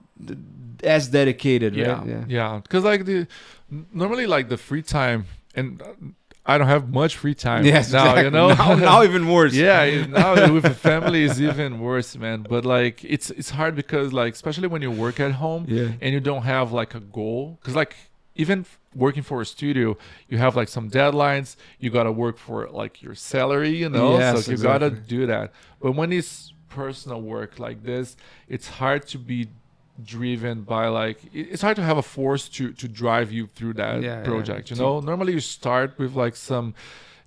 Speaker 2: as dedicated, right?
Speaker 1: Yeah. Because like normally like the free time, and I don't have much free time now, exactly. You know.
Speaker 2: now even worse.
Speaker 1: Now with the family is even worse, man. But like it's hard because like especially when you work at home and you don't have like a goal, because like even working for a studio, you have like some deadlines. You gotta work for like your salary, you know. So you gotta do that. But when it's personal work like this, it's hard to be driven by like it's hard to have a force to drive you through that project, you know. Normally you start with like some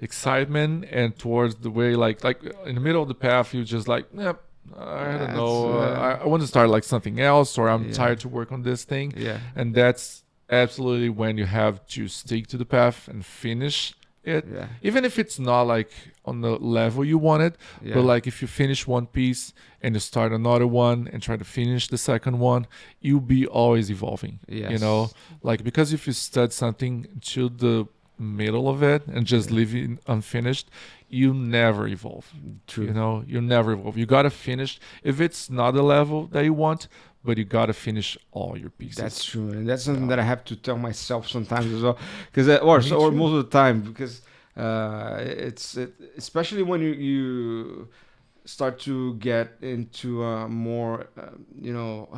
Speaker 1: excitement, and towards the way like in the middle of the path you just like I don't know, I want to start like something else, or I'm tired to work on this thing, and that's absolutely when you have to stick to the path and finish it, even if it's not like on the level you want it, but like if you finish one piece and you start another one and try to finish the second one, you'll be always evolving, you know, like, because if you start something to the middle of it and just leave it unfinished, you never evolve.
Speaker 2: True.
Speaker 1: You know, you never evolve. You gotta finish if it's not the level that you want, but you gotta finish all your pieces.
Speaker 2: That's true, and that's something that I have to tell myself sometimes as well, because or most of the time, because it's especially when you start to get into a more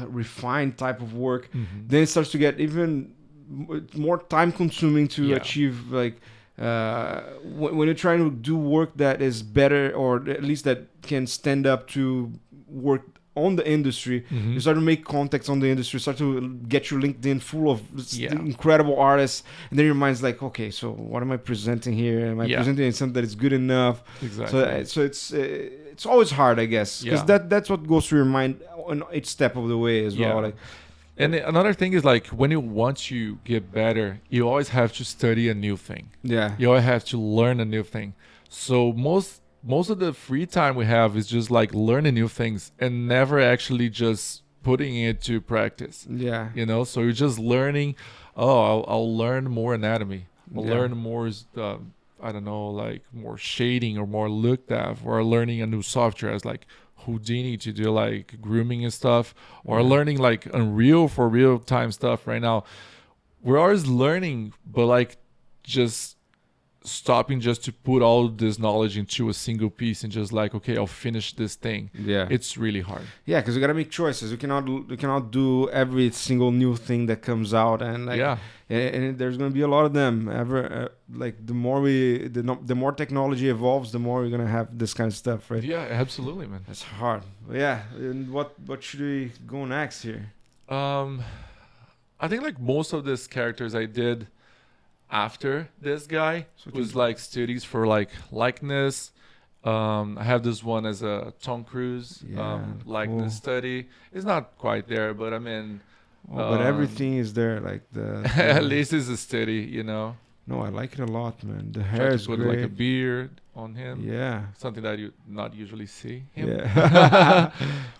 Speaker 2: refined type of work, then it starts to get even more time consuming to achieve, like when you're trying to do work that is better, or at least that can stand up to work on the industry. You start to make contacts on the industry, start to get your LinkedIn full of incredible artists, and then your mind's like, okay, so what am I presenting here? Am I presenting something that is good enough?
Speaker 1: Exactly.
Speaker 2: So it's always hard, I guess, because that's what goes through your mind on each step of the way as well. Like,
Speaker 1: and another thing is, like, when you want to get better, you always have to study a new thing. You always have to learn a new thing. So most of the free time we have is just like learning new things and never actually just putting it to practice. You know, so you're just learning. I'll learn more anatomy. I'll learn more, I don't know, like more shading or more look dev, or learning a new software. It's like, Houdini to do like grooming and stuff, or learning like Unreal for real time stuff right now. We're always learning, but like just stopping just to put all this knowledge into a single piece and just like, okay, I'll finish this thing.
Speaker 2: Yeah,
Speaker 1: it's really hard.
Speaker 2: Yeah, because you gotta make choices. You cannot do every single new thing that comes out, and like, and there's gonna be a lot of them. Like the more technology evolves, the more we're gonna have this kind of stuff, right?
Speaker 1: Yeah, absolutely, man.
Speaker 2: That's hard. But yeah, and what should we go next here?
Speaker 1: I think like most of these characters I did after this guy was like studies for like likeness. I have this one as a Tom Cruise likeness study. It's not quite there, but I mean,
Speaker 2: but everything is there. Like the
Speaker 1: at least it's a study, you know.
Speaker 2: No, I like it a lot, man. The hair is
Speaker 1: put
Speaker 2: great.
Speaker 1: Like a beard on him.
Speaker 2: Yeah,
Speaker 1: something that you not usually see him.
Speaker 2: Yeah,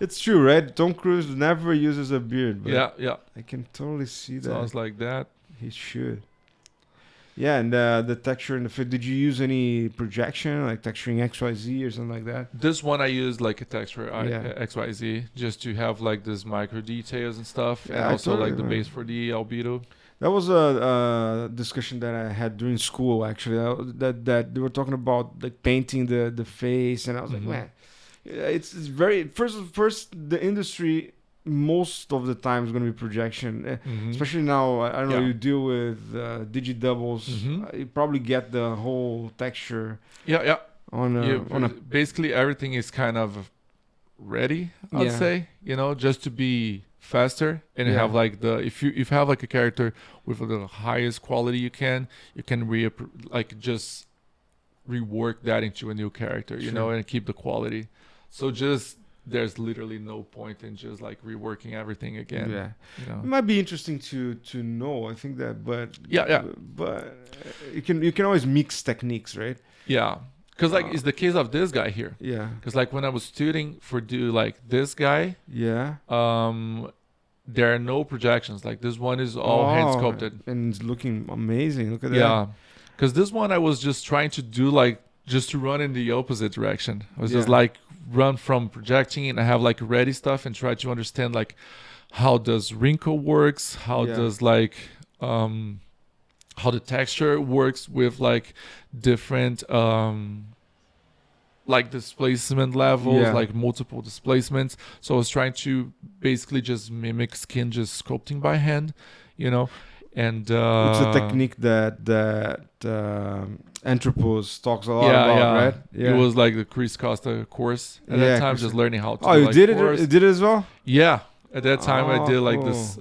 Speaker 2: it's true, right? Tom Cruise never uses a beard. But
Speaker 1: yeah.
Speaker 2: I can totally see that.
Speaker 1: Sounds like that.
Speaker 2: He should. Yeah, and the texture and the fit. Did you use any projection, like texturing XYZ or something like that?
Speaker 1: This one I used like a texture XYZ just to have like this micro details and stuff, and also like the base for the albedo. That
Speaker 2: was a discussion that I had during school, actually. That they were talking about like painting the face, and I was like, man, it's very first the industry. Most of the time is going to be projection, especially now. I don't know. You deal with digidoubles. You probably get the whole texture.
Speaker 1: Yeah.
Speaker 2: On a
Speaker 1: basically everything is kind of ready. I'd say, you know, just to be faster and have like if you have like a character with the highest quality you can just rework that into a new character, you know, and keep the quality. So just. There's literally no point in just like reworking everything again.
Speaker 2: Yeah,
Speaker 1: you know?
Speaker 2: It might be interesting to know. I think that, but but you can always mix techniques, right?
Speaker 1: Yeah, because like it's the case of this guy here.
Speaker 2: Yeah,
Speaker 1: because like when I was studying for like this guy.
Speaker 2: Yeah.
Speaker 1: There are no projections. Like this one is all hand sculpted
Speaker 2: and it's looking amazing. Look at that.
Speaker 1: Yeah, because this one I was just trying to do like just to run in the opposite direction. I was just like. Run from projecting and I have like ready stuff and try to understand like how does wrinkle works, how does like how the texture works with like different like displacement levels, like multiple displacements. So I was trying to basically just mimic skin just sculpting by hand, you know. And
Speaker 2: it's a technique that Anthropos talks a lot about, right?
Speaker 1: Yeah, it was like the Chris Costa course at that time, just learning how to.
Speaker 2: Oh, you did it? You did it as well?
Speaker 1: Yeah, at that time I did like this.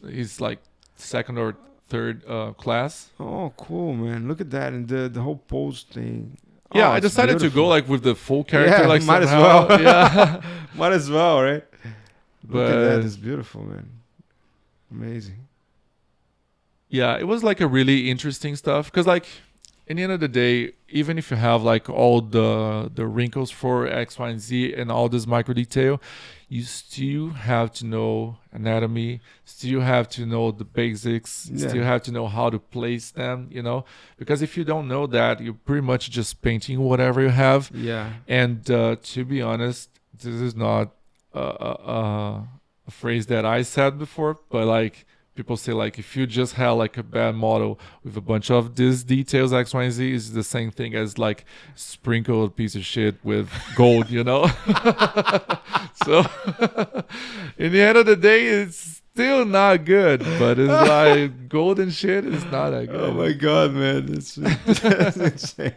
Speaker 1: He's like second or third class.
Speaker 2: Oh, cool, man! Look at that and the whole pose thing.
Speaker 1: Yeah, I decided to go like with the full character.
Speaker 2: Yeah,
Speaker 1: like
Speaker 2: might
Speaker 1: somehow.
Speaker 2: as well. Yeah, might as well, right?
Speaker 1: But
Speaker 2: look at that! It's beautiful, man. Amazing.
Speaker 1: Yeah, it was like a really interesting stuff because like in the end of the day, even if you have like all the wrinkles for X, Y, and Z and all this micro detail, you still have to know anatomy, still have to know the basics, still have to know how to place them, you know, because if you don't know that, you're pretty much just painting whatever you have.
Speaker 2: Yeah.
Speaker 1: And to be honest, this is not a phrase that I said before, but like, people say like if you just have like a bad model with a bunch of these details X, Y, and Z is the same thing as like sprinkle a piece of shit with gold, you know? So in the end of the day, it's still not good, but it's like golden shit is not that good.
Speaker 2: Oh my God, man. That's insane.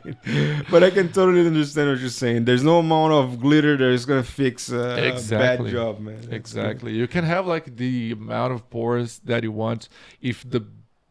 Speaker 2: But I can totally understand what you're saying. There's no amount of glitter that is going to fix a bad job, man. That's
Speaker 1: exactly. Good. You can have like the amount of pores that you want if the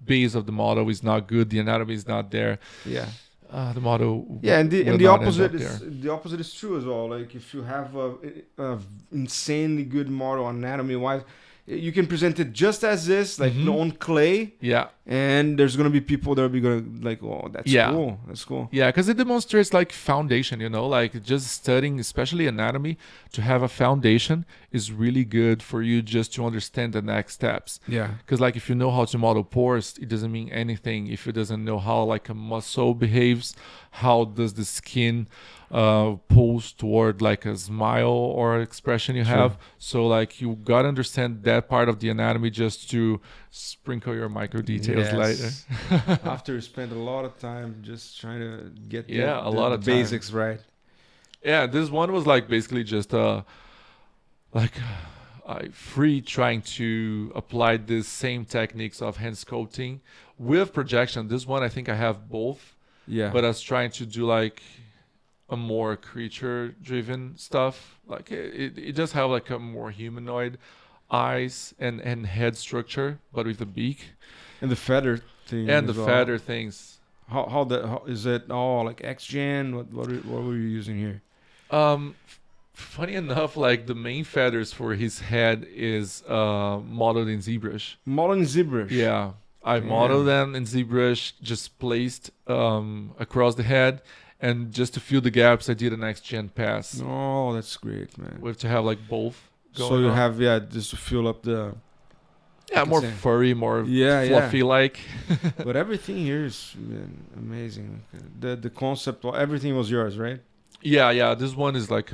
Speaker 1: base of the model is not good, the anatomy is not there.
Speaker 2: Yeah.
Speaker 1: The model.
Speaker 2: Yeah, and the opposite is true as well. Like if you have a insanely good model anatomy wise, you can present it just as this, like on clay.
Speaker 1: Yeah.
Speaker 2: And there's going to be people that will be going like, oh, that's cool. That's cool.
Speaker 1: Yeah, because it demonstrates like foundation, you know, like just studying, especially anatomy, to have a foundation is really good for you just to understand the next steps.
Speaker 2: Yeah.
Speaker 1: Because like if you know how to model pores, it doesn't mean anything if it doesn't know how like a muscle behaves, how does the skin pulls toward like a smile or expression you have. So like you gotta understand that part of the anatomy just to sprinkle your micro details later.
Speaker 2: After you spend a lot of time just trying to get
Speaker 1: the
Speaker 2: basics right.
Speaker 1: Yeah, this one was like basically just like free trying to apply the same techniques of hand sculpting with projection. This one I think I have both.
Speaker 2: Yeah.
Speaker 1: But I was trying to do like a more creature driven stuff. Like it does have like a more humanoid eyes and head structure, but with a beak.
Speaker 2: And the feather thing.
Speaker 1: And the feather things.
Speaker 2: How is it all like X-Gen? What were you using here?
Speaker 1: Funny enough, like the main feathers for his head is modeled in ZBrush.
Speaker 2: Modeled in ZBrush?
Speaker 1: Yeah. I modeled them in ZBrush, just placed across the head, and just to fill the gaps, I did an X-Gen pass.
Speaker 2: Oh, that's great, man.
Speaker 1: We have to have like both going
Speaker 2: So you
Speaker 1: on.
Speaker 2: have, just to fill up the...
Speaker 1: Yeah, more furry, more fluffy like.
Speaker 2: But everything here is amazing. The concept, everything was yours, right?
Speaker 1: Yeah. This one is like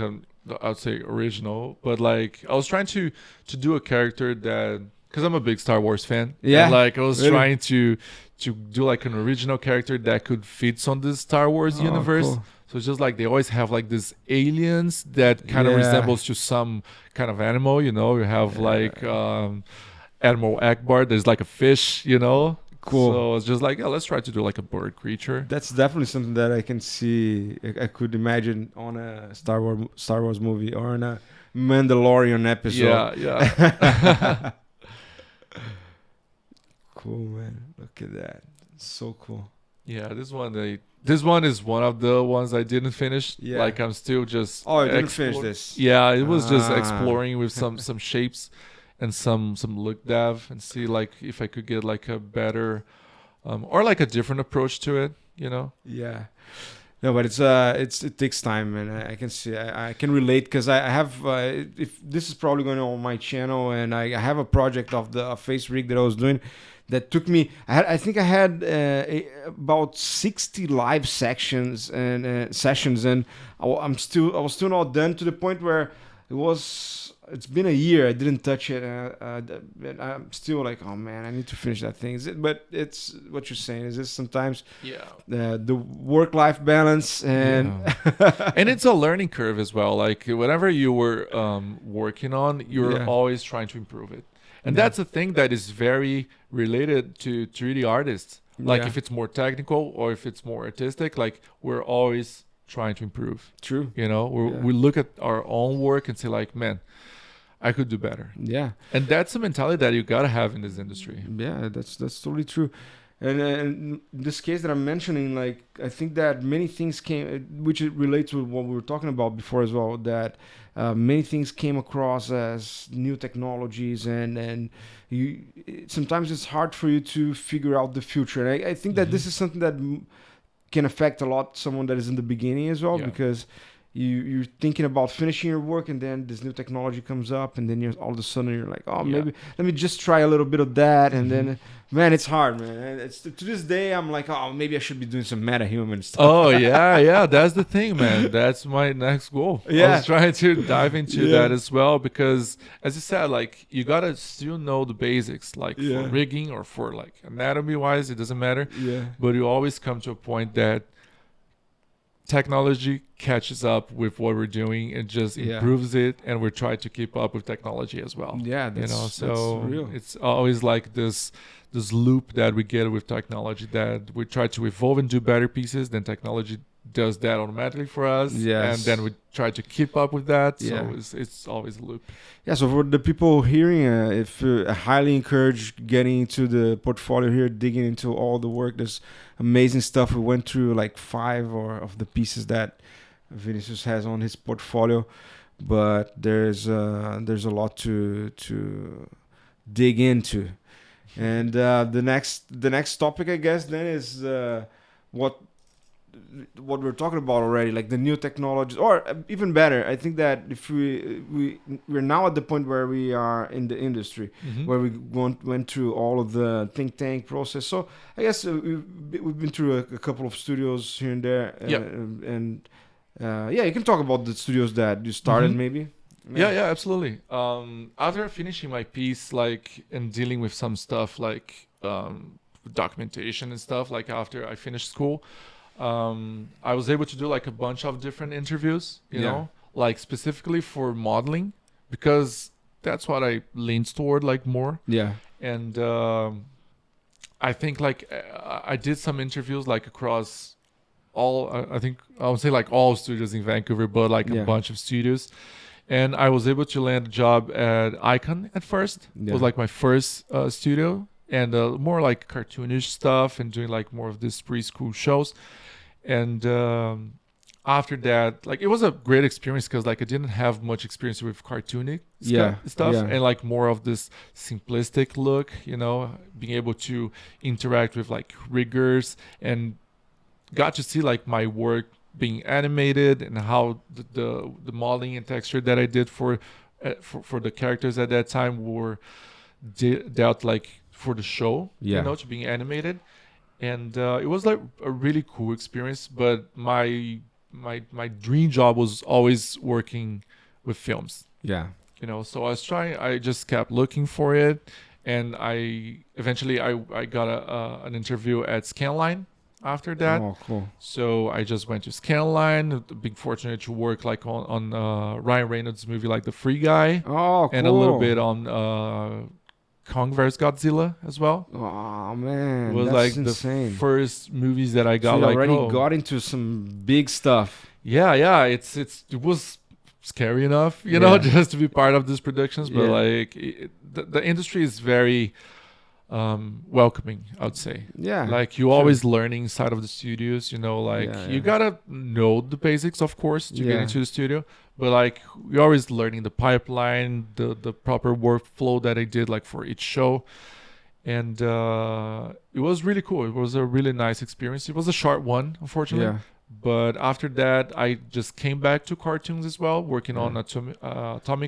Speaker 1: I'd say original, but like I was trying to do a character that, because I'm a big Star Wars fan.
Speaker 2: Yeah.
Speaker 1: And like I was trying to do like an original character that could fit on the Star Wars universe.
Speaker 2: Cool.
Speaker 1: So it's just like they always have like these aliens that kind of resembles to some kind of animal, you know. You have like Admiral Akbar, there's like a fish, you know.
Speaker 2: Cool.
Speaker 1: So it's just like, let's try to do like a bird creature.
Speaker 2: That's definitely something that I can see. I could imagine on a Star Wars movie or on a Mandalorian episode.
Speaker 1: Yeah.
Speaker 2: Cool, man. Look at that. It's so cool.
Speaker 1: Yeah, this one is one of the ones I didn't finish.
Speaker 2: Yeah.
Speaker 1: Like I'm still just
Speaker 2: I didn't finish this.
Speaker 1: Yeah, it was just exploring with some shapes and some look dev and see like if I could get like a better or like a different approach to it, you know.
Speaker 2: Yeah. No, but it takes time, and I can see I can relate, because I have if this is probably going on my channel, and I have a project of the face rig that I was doing that took me. I think I had about 60 live sections and sessions, and I was still not done, to the point where it's been a year I didn't touch it, and I'm still like, oh man, I need to finish that thing. But it's what you're saying is this sometimes the work-life balance and
Speaker 1: and it's a learning curve as well. Like whatever you were working on, you're always trying to improve it. And that's a thing that is very related to 3D artists. Like if it's more technical or if it's more artistic, like we're always trying to improve.
Speaker 2: True.
Speaker 1: You know, we look at our own work and say like, man, I could do better. Yeah. And that's a mentality that you got to have in this industry.
Speaker 2: Yeah, that's totally true. And in this case that I'm mentioning, like, I think that many things which relate to what we were talking about before as well, that many things came across as new technologies, and sometimes it's hard for you to figure out the future. And I think that this is something that can affect a lot someone that is in the beginning as well, because you're thinking about finishing your work, and then this new technology comes up, and then all of a sudden you're like, oh, maybe let me just try a little bit of that, and then, man, it's hard, man. And it's to this day I'm like, oh, maybe I should be doing some meta-human stuff.
Speaker 1: Oh yeah, that's the thing, man. That's my next goal. I was trying to dive into that as well, because as you said, like you gotta still know the basics, like for rigging or for like anatomy wise, it doesn't matter. But you always come to a point that technology catches up with what we're doing and just improves it, and we're trying to keep up with technology as well. That's real. It's always like this loop that we get with technology, that we try to evolve and do better pieces, then technology does that automatically for us, and then we try to keep up with that. So it's always a loop.
Speaker 2: So for the people hearing, if I highly encourage getting into the portfolio here, digging into all the work. There's amazing stuff. We went through like 5 of the pieces that Vinicius has on his portfolio, but there's a lot to dig into. And the next topic, I guess, then is what we're talking about already, like the new technologies, or even better, I think that if we're now at the point where we are in the industry, where we went through all of the think tank process. So I guess we've been through a couple of studios here and there, and You can talk about the studios that you started, maybe.
Speaker 1: Yeah, absolutely. After finishing my piece, like, and dealing with some stuff like documentation and stuff, like after I finished school, I was able to do like a bunch of different interviews, you know, like specifically for modeling, because that's what I leaned toward like more.
Speaker 2: Yeah.
Speaker 1: And I think like I did some interviews like across all, I think I would say like all studios in Vancouver, but like a bunch of studios. And I was able to land a job at Icon at first. It was like my first studio, and more like cartoonish stuff and doing like more of these preschool shows. And after that, like, it was a great experience because like I didn't have much experience with cartoonic stuff and like more of this simplistic look, you know, being able to interact with like riggers, and got to see like my work being animated and how the modeling and texture that I did for the characters at that time were dealt like for the show, you know, to being animated. And it was like a really cool experience, but my dream job was always working with films. Yeah. You know, so I just kept looking for it, and I eventually got an interview at Scanline after that. Oh, cool. So I just went to Scanline, being fortunate to work like on Ryan Reynolds' movie like The Free Guy. Oh, cool. And a little bit on Kong vs. Godzilla as well. Oh man, it was that's like insane. The first movies that I got. So you like, already got into some big stuff. Yeah. It was scary enough, you know, just to be part of these productions. But like the industry is very welcoming, I would say. Yeah. Like you always learning inside of the studios, you know, like you gotta know the basics, of course, to get into the studio. But like you're always learning the pipeline, the proper workflow that I did like for each show. And it was really cool. It was a really nice experience. It was a short one, unfortunately. Yeah. But after that, I just came back to cartoons as well, working on Atomic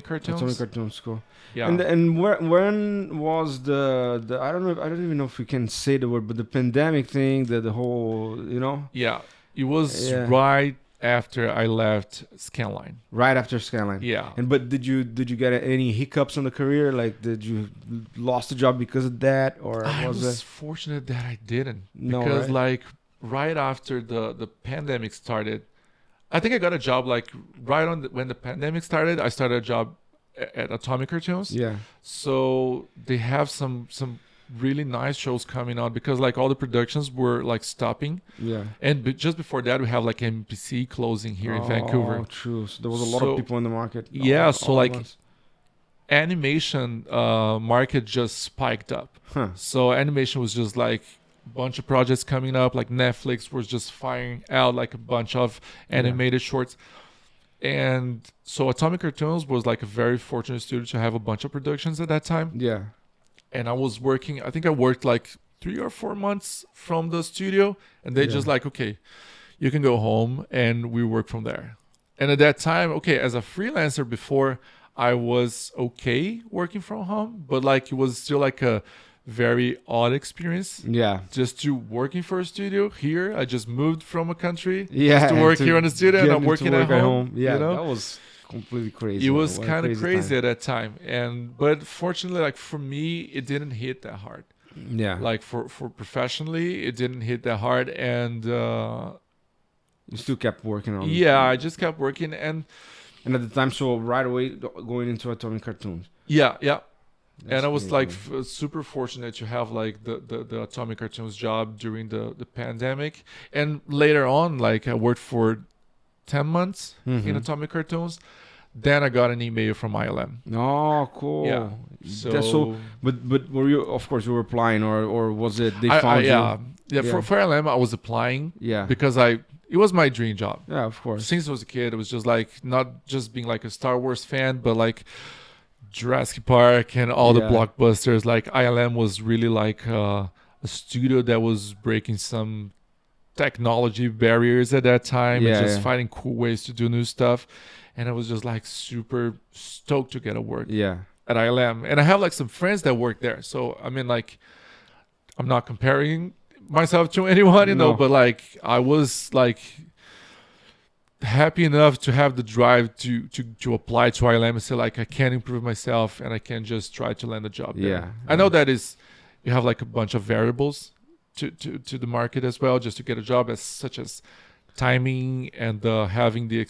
Speaker 1: Cartoons. Atomic Cartoons, cool. Yeah. And when was the I don't even know if we can say the word, but the pandemic thing, the whole, you know? Yeah. It was right after I left Scanline. Right after Scanline. Yeah. But did you get any hiccups in the career? Like, did you lost the job because of that, or I was fortunate that I didn't. No, because like right after the pandemic started, I think I got a job like right on when the pandemic started. I started a job at Atomic Cartoons. Yeah. So they have some really nice shows coming out, because like all the productions were like stopping. Yeah. And just before that, we have like MPC closing here in Vancouver. Oh, true. So there was a lot of people in the market. Yeah. So like animation market just spiked up. Huh. So animation was just like bunch of projects coming up. Like Netflix was just firing out like a bunch of animated shorts. And so Atomic Cartoons was like a very fortunate studio to have a bunch of productions at that time. Yeah. And I was working, I think I worked like 3 or 4 months from the studio, and they just like, okay, you can go home, and we work from there. And at that time, okay, as a freelancer before, I was okay working from home, but like it was still like a very odd experience. Yeah. Just to working for a studio here. I just moved from a country just to work here in the studio, and I'm working at home. Yeah, you know? That was completely crazy. It was kind of crazy at that time. But fortunately, like for me, it didn't hit that hard. Yeah. Like for professionally, it didn't hit that hard. And you still kept working on it. Yeah, I just kept working. And at the time, so right away going into Atomic Cartoons. Yeah. That's and I was like super fortunate to have like the Atomic Cartoons job during the pandemic. And later on, like I worked for 10 months in Atomic Cartoons. Then I got an email from ILM. Oh, cool. Yeah. So but were you, of course, you were applying, or was it they found you? Yeah. For ILM, I was applying. Yeah. Because it was my dream job. Yeah, of course. Since I was a kid, it was just like not just being like a Star Wars fan, but like Jurassic Park and all the blockbusters. Like ILM was really like a studio that was breaking some technology barriers at that time, and just finding cool ways to do new stuff. And I was just like super stoked to get a work at ILM. And I have like some friends that work there. So I mean, like, I'm not comparing myself to anyone, you know, but like I was like happy enough to have the drive to apply to ILM and say like I can improve myself and I can just try to land a job there. I know that you have like a bunch of variables to the market as well just to get a job, such as timing and having the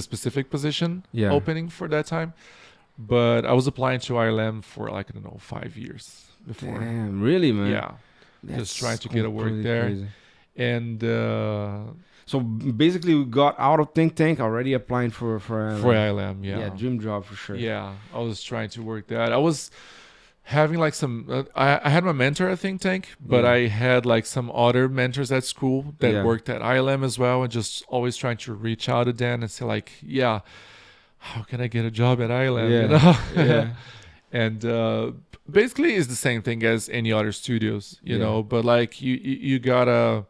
Speaker 1: specific position opening for that time. But I was applying to ILM for like, I don't know, 5 years before.
Speaker 2: Damn, really, man?
Speaker 1: Yeah. That's just trying to get a work there. Crazy. And
Speaker 2: so basically we got out of think tank already applying for ILM.
Speaker 1: For ILM, yeah.
Speaker 2: Yeah, dream job for sure.
Speaker 1: Yeah, I was trying to work that. I was having like some I had my mentor at think tank, but I had like some other mentors at school that worked at ILM as well, and just always trying to reach out to them and say like, how can I get a job at ILM? You know? And basically it's the same thing as any other studios, you know, but like you gotta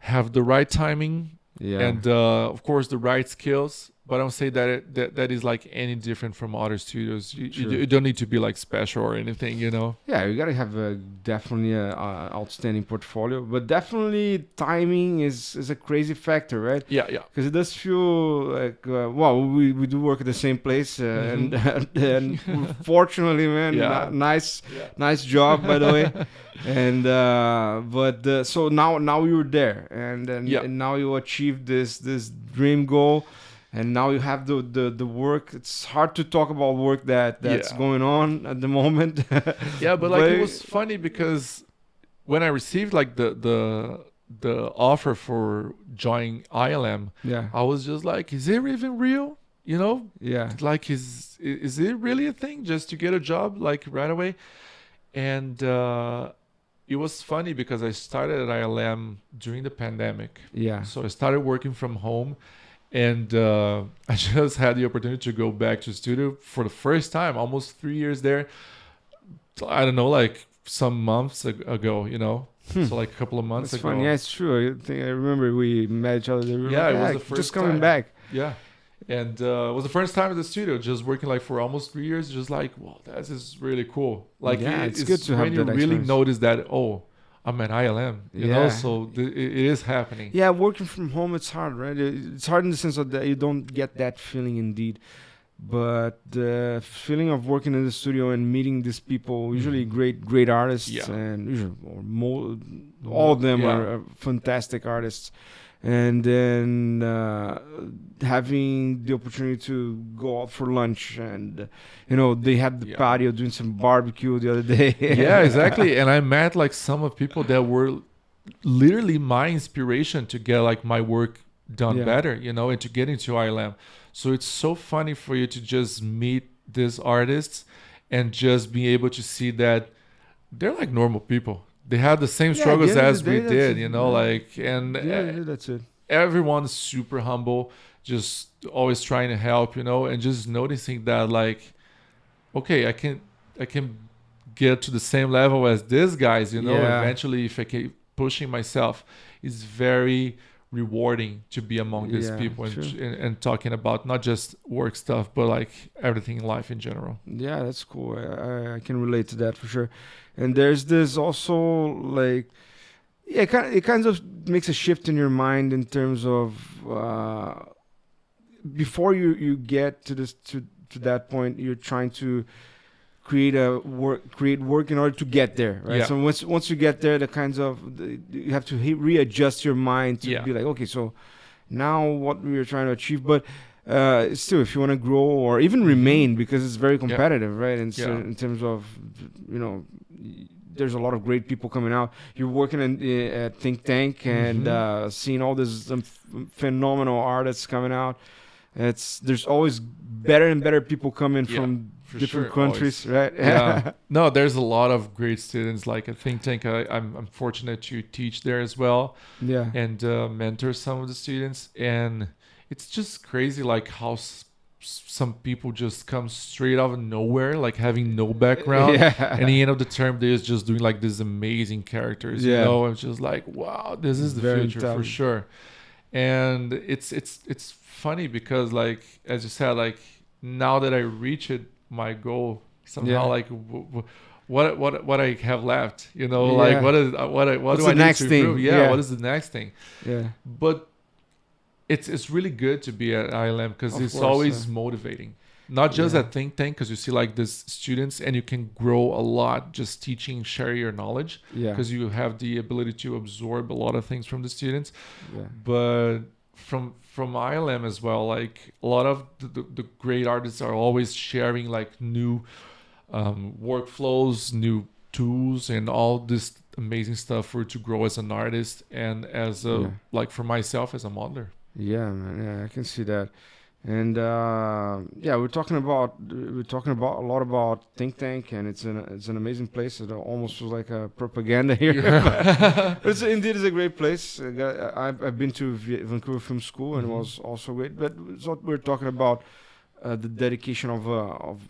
Speaker 1: have the right timing and of course the right skills. But I don't say that is like any different from other studios. You don't need to be like special or anything, you know.
Speaker 2: Yeah, you gotta have definitely a outstanding portfolio, but definitely timing is a crazy factor, right?
Speaker 1: Yeah.
Speaker 2: Because it does feel like we do work at the same place, and fortunately, man, nice job by the way. And but so now you're there, and now you achieved this dream goal. And now you have the work. It's hard to talk about work that's going on at the moment.
Speaker 1: But like it was funny because when I received like the offer for joining ILM, I was just like, is it even real? You know?
Speaker 2: Yeah.
Speaker 1: Like is it really a thing just to get a job like right away? And it was funny because I started at ILM during the pandemic.
Speaker 2: Yeah.
Speaker 1: So I started working from home. And I just had the opportunity to go back to the studio for the first time, almost 3 years there. I don't know, like some months ago, you know. So like a couple of months
Speaker 2: That's
Speaker 1: ago.
Speaker 2: Funny. Yeah, it's true. I remember we met each other.
Speaker 1: It was the first
Speaker 2: just
Speaker 1: time.
Speaker 2: coming back.
Speaker 1: Yeah. And it was the first time in the studio, just working like for almost 3 years. Just like, wow, this is really cool. Like
Speaker 2: it's good to have
Speaker 1: when you really notice that, I'm at ILM, you know, so it is happening.
Speaker 2: Yeah, working from home, it's hard, right? It's hard in the sense that you don't get that feeling indeed. But the feeling of working in the studio and meeting these people, usually great artists, and usually, all of them are fantastic artists. And then having the opportunity to go out for lunch, and they had the patio doing some barbecue the other day.
Speaker 1: Yeah, exactly. And I met like some of people that were literally my inspiration to get like my work done better, and to get into ILM. So it's so funny for you to just meet these artists and just be able to see that they're like normal people. They had the same struggles as we did,
Speaker 2: that's it.
Speaker 1: Everyone's super humble, just always trying to help, and just noticing that like, okay, I can get to the same level as these guys, eventually if I keep pushing myself. It's very rewarding to be among these people and talking about not just work stuff, but like everything in life in general.
Speaker 2: Yeah, that's cool. I can relate to that for sure. And there's this also like, it kind of makes a shift in your mind in terms of before you get to this to that point, you're trying to create work in order to get there, right? So once you get there, you have to readjust your mind to be like, okay, so now what we are trying to achieve, but still, if you want to grow or even remain, because it's very competitive, right? And so in terms of, there's a lot of great people coming out. You're working at Think Tank and seeing all these phenomenal artists coming out. There's always better and better people coming from different countries, always. Right?
Speaker 1: Yeah. No, there's a lot of great students. Like at Think Tank, I'm fortunate to teach there as well.
Speaker 2: Yeah.
Speaker 1: And mentor some of the students, and it's just crazy, like how some people just come straight out of nowhere, like having no background. And at the end of the term, they're just doing like these amazing characters. It's just like, wow, this is the future for sure. And it's funny because, like as you said, like now that I reached my goal somehow, like what I have left, like what do I need to improve? What is the next thing? But it's really good to be at ILM because
Speaker 2: Of
Speaker 1: it's
Speaker 2: course,
Speaker 1: always motivating. Not just
Speaker 2: Yeah.
Speaker 1: at think tank, because you see like these students and you can grow a lot just teaching, share your knowledge,
Speaker 2: Yeah.
Speaker 1: because you have the ability to absorb a lot of things from the students.
Speaker 2: Yeah.
Speaker 1: But from ILM as well, like a lot of the great artists are always sharing like new workflows, new tools, and all this amazing stuff for to grow as an artist and as a
Speaker 2: Yeah.
Speaker 1: like for myself as a modeler.
Speaker 2: Yeah, man. Yeah, I can see that. And yeah, we're talking about a lot about think tank, and it's an amazing place. It almost feels like a propaganda here. But it's a great place. I've been to Vancouver Film School, and it was also great. But it's what we're talking about, the dedication of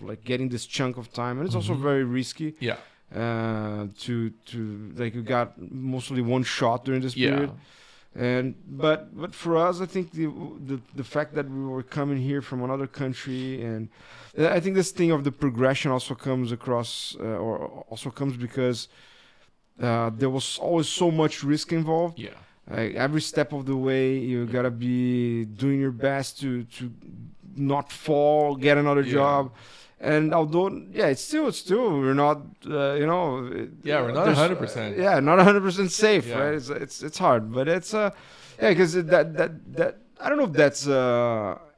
Speaker 2: like getting this chunk of time, and it's also very risky.
Speaker 1: Yeah.
Speaker 2: To like you got mostly one shot during this period. And but for us, I think the fact that we were coming here from another country, and I think this thing of the progression also comes across, or also comes because there was always so much risk involved.
Speaker 1: Yeah.
Speaker 2: Like every step of the way, you gotta be doing your best to not fall, get another job. And although, it's still, we're not, we're not
Speaker 1: 100%.
Speaker 2: Not 100% safe,
Speaker 1: Yeah.
Speaker 2: right? It's hard, but it's, because that I don't know if that's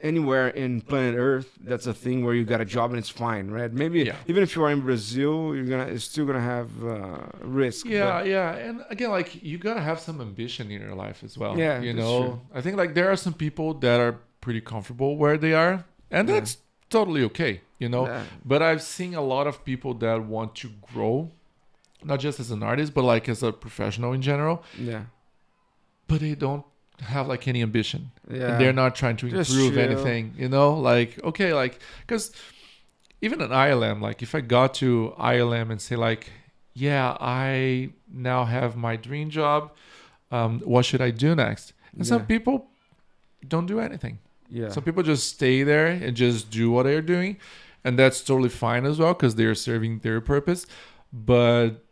Speaker 2: anywhere in planet Earth. That's a thing where you got a job and it's fine, right? Maybe even if you are in Brazil, it's still gonna have risk.
Speaker 1: Yeah, and again, like you gotta have some ambition in your life as well.
Speaker 2: Yeah,
Speaker 1: you
Speaker 2: that's
Speaker 1: know,
Speaker 2: true.
Speaker 1: I think like there are some people that are pretty comfortable where they are, and that's totally okay. You know, but I've seen a lot of people that want to grow, not just as an artist, but like as a professional in general.
Speaker 2: Yeah.
Speaker 1: But they don't have like any ambition.
Speaker 2: Yeah.
Speaker 1: And they're not trying to
Speaker 2: Just
Speaker 1: improve
Speaker 2: chill.
Speaker 1: anything, you know, like, okay, like, because even at ILM, like if I got to ILM and say like, yeah, I now have my dream job, what should I do next? And some people don't do anything.
Speaker 2: Yeah.
Speaker 1: Some people just stay there and just do what they're doing. And that's totally fine as well, because they're serving their purpose. But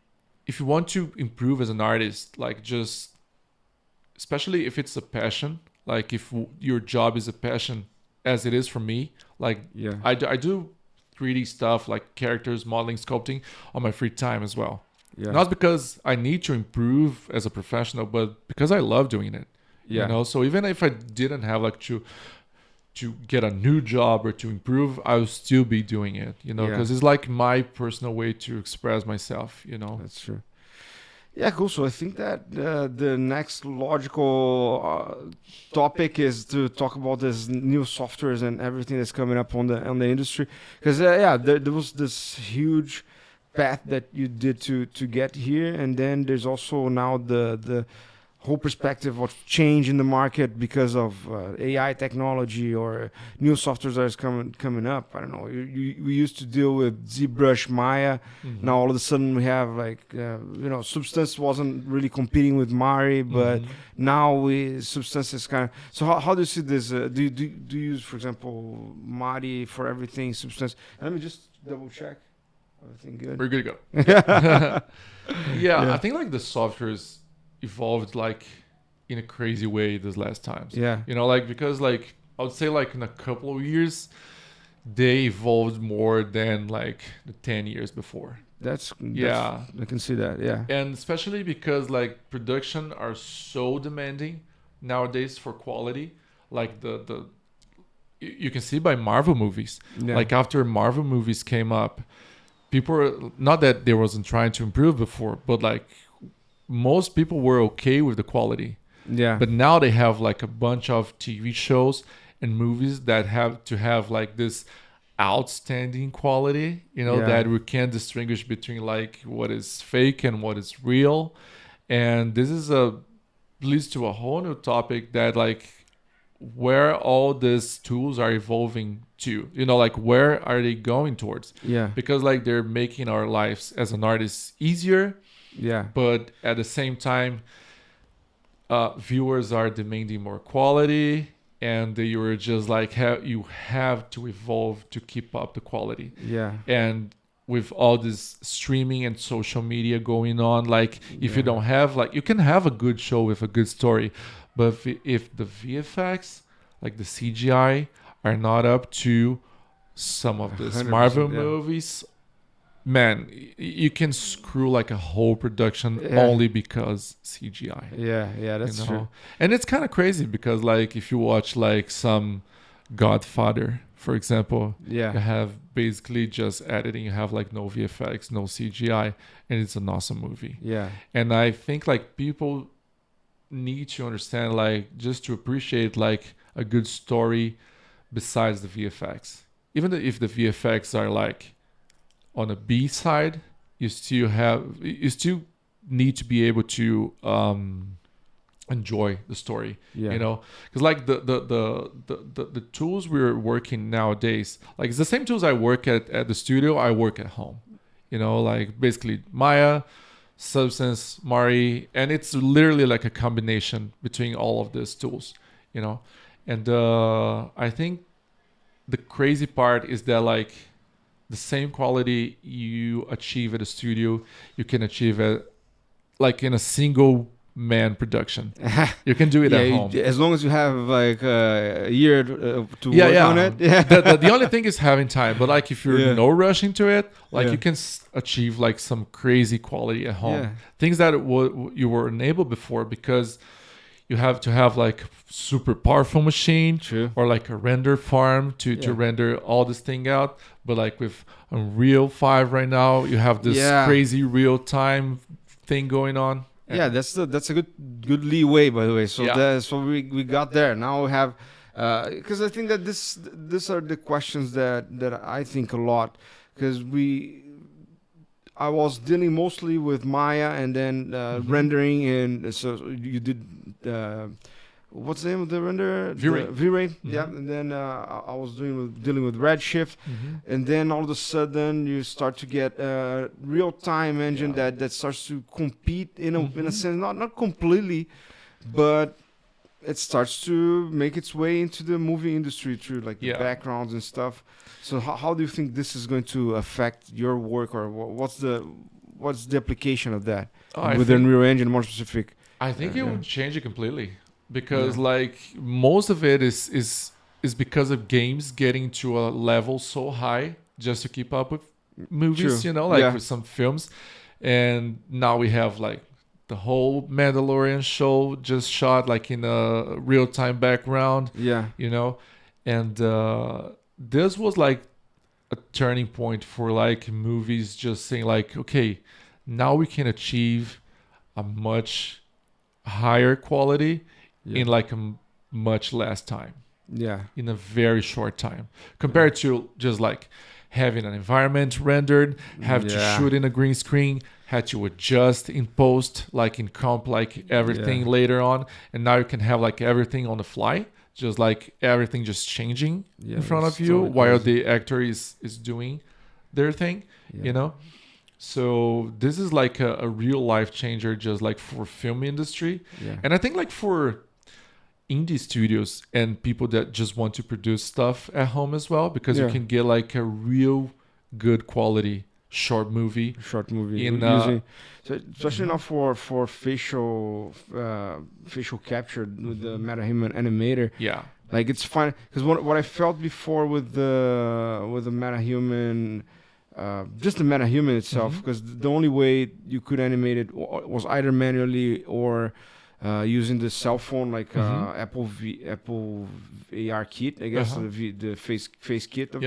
Speaker 1: if you want to improve as an artist, like just, especially if it's a passion, like if your job is a passion, as it is for me, like I do 3D stuff, like characters, modeling, sculpting on my free time as well. Yeah. Not because I need to improve as a professional, but because I love doing it. Yeah. You know, so even if I didn't have like to get a new job or to improve, I would still be doing it, you know, because it's like my personal way to express myself, you know.
Speaker 2: That's true. Yeah, cool. So I think that the next logical topic is to talk about this new softwares and everything that's coming up on the industry, because there was this huge path that you did to get here, and then there's also now the whole perspective of change in the market because of AI technology or new softwares that is coming up. I don't know. We used to deal with ZBrush, Maya. Mm-hmm. Now all of a sudden we have like Substance wasn't really competing with Mari, but now Substance is kind of. So how do you see this? Do you use, for example, Mari for everything? Substance. Let me just double check. Everything good?
Speaker 1: We're good to go. Yeah, I think like the softwares evolved like in a crazy way these last times. Yeah. You know, like because like I would say like in a couple of years they evolved more than like the 10 years before.
Speaker 2: That's I can see that. Yeah. And
Speaker 1: especially because like production are so demanding nowadays for quality. Like the you can see by Marvel movies. Yeah. Like after Marvel movies came up, people were, not that they wasn't trying to improve before, but like most people were okay with the quality. Yeah. But now they have like a bunch of TV shows and movies that have to have like this outstanding quality, you know, that we can't distinguish between like what is fake and what is real. And this is leads to a whole new topic that like where all these tools are evolving to, you know, like where are they going towards? Yeah. Because like they're making our lives as an artist easier. Yeah. But at the same time, viewers are demanding more quality, and you're just like you have to evolve to keep up the quality. Yeah. And with all this streaming and social media going on, like if you don't have like you can have a good show with a good story, But if the VFX, like the CGI, are not up to some of these Marvel movies, man, you can screw like a whole production only because CGI.
Speaker 2: Yeah, that's true.
Speaker 1: And it's kind of crazy because like if you watch like some Godfather, for example, you have basically just editing. You have like no VFX, no CGI, and it's an awesome movie.
Speaker 2: Yeah.
Speaker 1: And I think like people need to understand, like, just to appreciate like a good story besides the VFX. Even if the VFX are like on a B side, you still need to be able to enjoy the story, because like the tools we're working nowadays, like it's the same tools I work at the studio, I work at home, like basically Maya, Substance, Mari, and it's literally like a combination between all of these tools, and I think the crazy part is that like the same quality you achieve at a studio, you can achieve at like in a single man production. You can do it at home.
Speaker 2: As long as you have like a year to work on it.
Speaker 1: The only thing is having time. But like if you're no rush into it, like you can achieve like some crazy quality at home. Things that you were unable before because you have to have like super powerful machine or like a render farm to render all this thing out. But like with Unreal 5 right now, you have this crazy real time thing going on.
Speaker 2: Yeah, that's a good leeway, by the way. So we got there. Now we have, because I think that these are the questions that I think a lot, because I was dealing mostly with Maya and then rendering, and so you did what's the name of the render? V-Ray. Yeah, and then I was dealing with Redshift, and then all of a sudden you start to get a real-time engine that starts to compete in a sense, not completely, but it starts to make its way into the movie industry through like the backgrounds and stuff. So how do you think this is going to affect your work, or what's the application of that with the Unreal Engine, more specific?
Speaker 1: I think it would change it completely. Because like most of it is because of games getting to a level so high just to keep up with movies, with some films. And now we have like the whole Mandalorian show just shot like in a real-time background. And this was like a turning point for like movies just saying like, okay, now we can achieve a much higher quality in like a much less time. In a very short time compared to just like having an environment rendered, have to shoot in a green screen, had to adjust in post, like in comp, like everything later on. And now you can have like everything on the fly, just like everything just changing in front of you while the actor is doing their thing, So this is like a real life changer, just like for film industry. And I think like for indie studios and people that just want to produce stuff at home as well, because you can get like a real good quality short movie in
Speaker 2: so especially now for facial capture with the MetaHuman animator. Like it's fine, because what I felt before with the MetaHuman, just the MetaHuman itself, because the only way you could animate it was either manually or using the cell phone, like Apple AR kit, I guess, the face kit of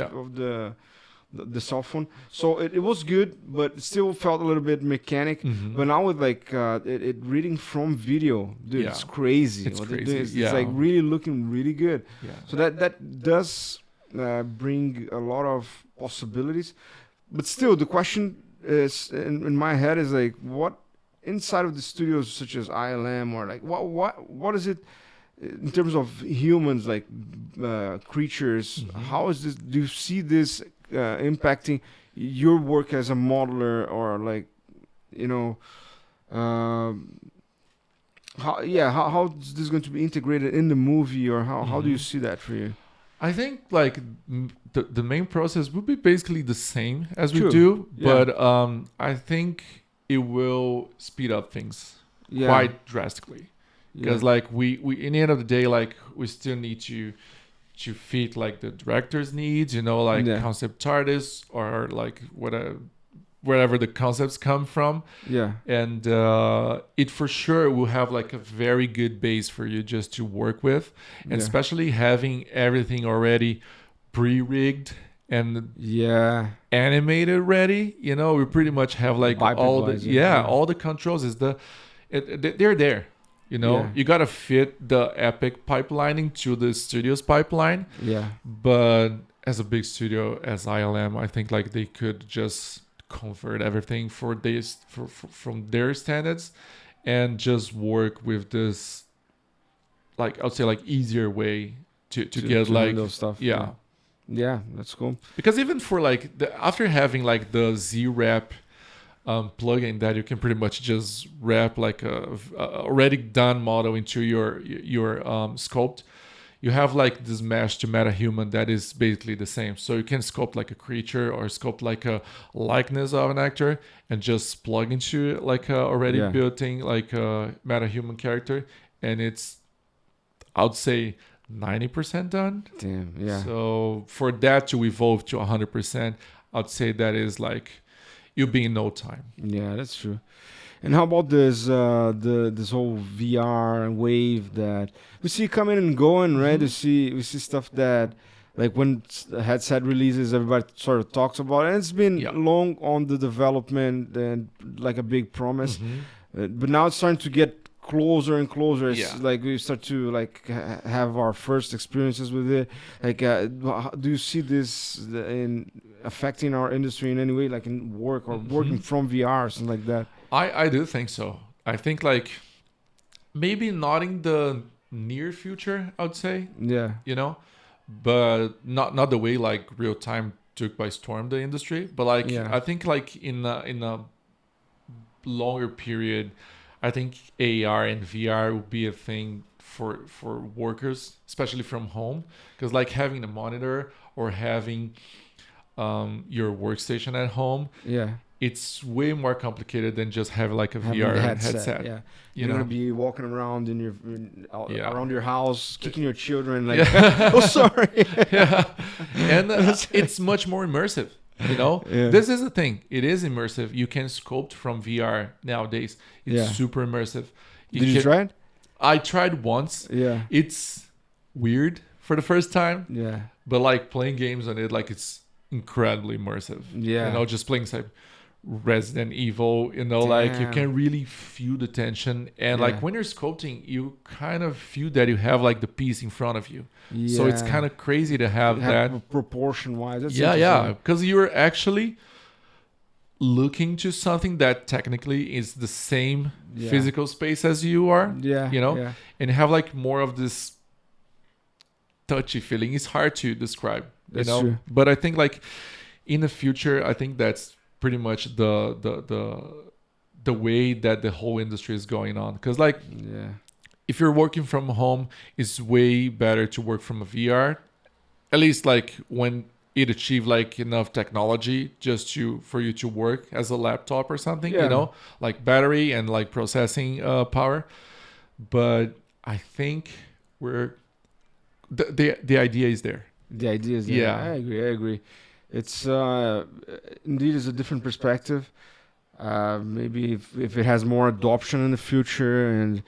Speaker 2: the cell phone. So it was good, but it still felt a little bit mechanic. But now with like it reading from video, dude, it's crazy.
Speaker 1: It's crazy.
Speaker 2: It's like really looking really good. So that does bring a lot of possibilities. But still, the question is in my head is like, what inside of the studios such as ILM, or like what is it in terms of humans, like creatures? How is this? Do you see this impacting your work as a modeler, or like how is this going to be integrated in the movie, or how do you see that for you?
Speaker 1: I think like the main process would be basically the same as we do, but I think it will speed up things quite drastically. because like we in the end of the day, like we still need to fit like the director's needs, like concept artists or like wherever the concepts come from.
Speaker 2: Yeah.
Speaker 1: And it for sure will have like a very good base for you just to work with, and especially having everything already pre-rigged and animated ready. We pretty much have like all the controls they're there. You gotta fit the Epic pipelining to the studio's pipeline.
Speaker 2: Yeah.
Speaker 1: But as a big studio as ILM, I think like they could just convert everything from their standards and just work with this, like I would say, like easier way to get like
Speaker 2: those stuff.
Speaker 1: Yeah,
Speaker 2: that's cool.
Speaker 1: Because even for like after having like the Z-Wrap plugin that you can pretty much just wrap like a already done model into your sculpt, you have like this mesh to MetaHuman that is basically the same. So you can sculpt like a creature or sculpt like a likeness of an actor and just plug into like a already built-in like a MetaHuman character, and it's, I would say, 90% done.
Speaker 2: Damn, yeah.
Speaker 1: So for that to evolve to 100%, I'd say that is like you'll be in no time.
Speaker 2: Yeah, that's true. And how about this this whole VR wave that we see coming and going, right? We see stuff that, like, when headset releases, everybody sort of talks about it. And it's been long on the development and like a big promise, but now it's starting to get closer and closer. It's like we start to like have our first experiences with it. Like, do you see this in affecting our industry in any way, like in work or working from VR or something like that?
Speaker 1: I do think so. I think like maybe not in the near future, I would say.
Speaker 2: Yeah.
Speaker 1: But not the way like real time took by storm the industry. But like I think like in a longer period, I think AR and VR will be a thing for workers, especially from home, because like having a monitor or having your workstation at home, it's way more complicated than just having like a VR headset.
Speaker 2: Yeah, you're gonna be walking around around your house, kicking your children, like, oh sorry.
Speaker 1: And it's much more immersive. This is the thing. It is immersive. You can sculpt from VR nowadays. It's super immersive.
Speaker 2: Did you try it?
Speaker 1: I tried once.
Speaker 2: Yeah,
Speaker 1: it's weird for the first time.
Speaker 2: Yeah,
Speaker 1: but like playing games on it, like it's incredibly immersive.
Speaker 2: Yeah,
Speaker 1: just playing like Resident Evil, like you can really feel the tension, and like when you're sculpting, you kind of feel that you have like the piece in front of you. So it's kind of crazy to have that
Speaker 2: proportion wise.
Speaker 1: Because you're actually looking to something that technically is the same physical space as you are. And you have like more of this touchy feeling. It's hard to describe.
Speaker 2: That's true.
Speaker 1: But I think like in the future, I think that's pretty much the way that the whole industry is going on. Because like if you're working from home, it's way better to work from a VR, at least like when it achieve like enough technology just for you to work as a laptop or something, like battery and like processing power. But I think the idea is there.
Speaker 2: The idea is there. Yeah, I agree. It's indeed is a different perspective. Maybe if it has more adoption in the future, and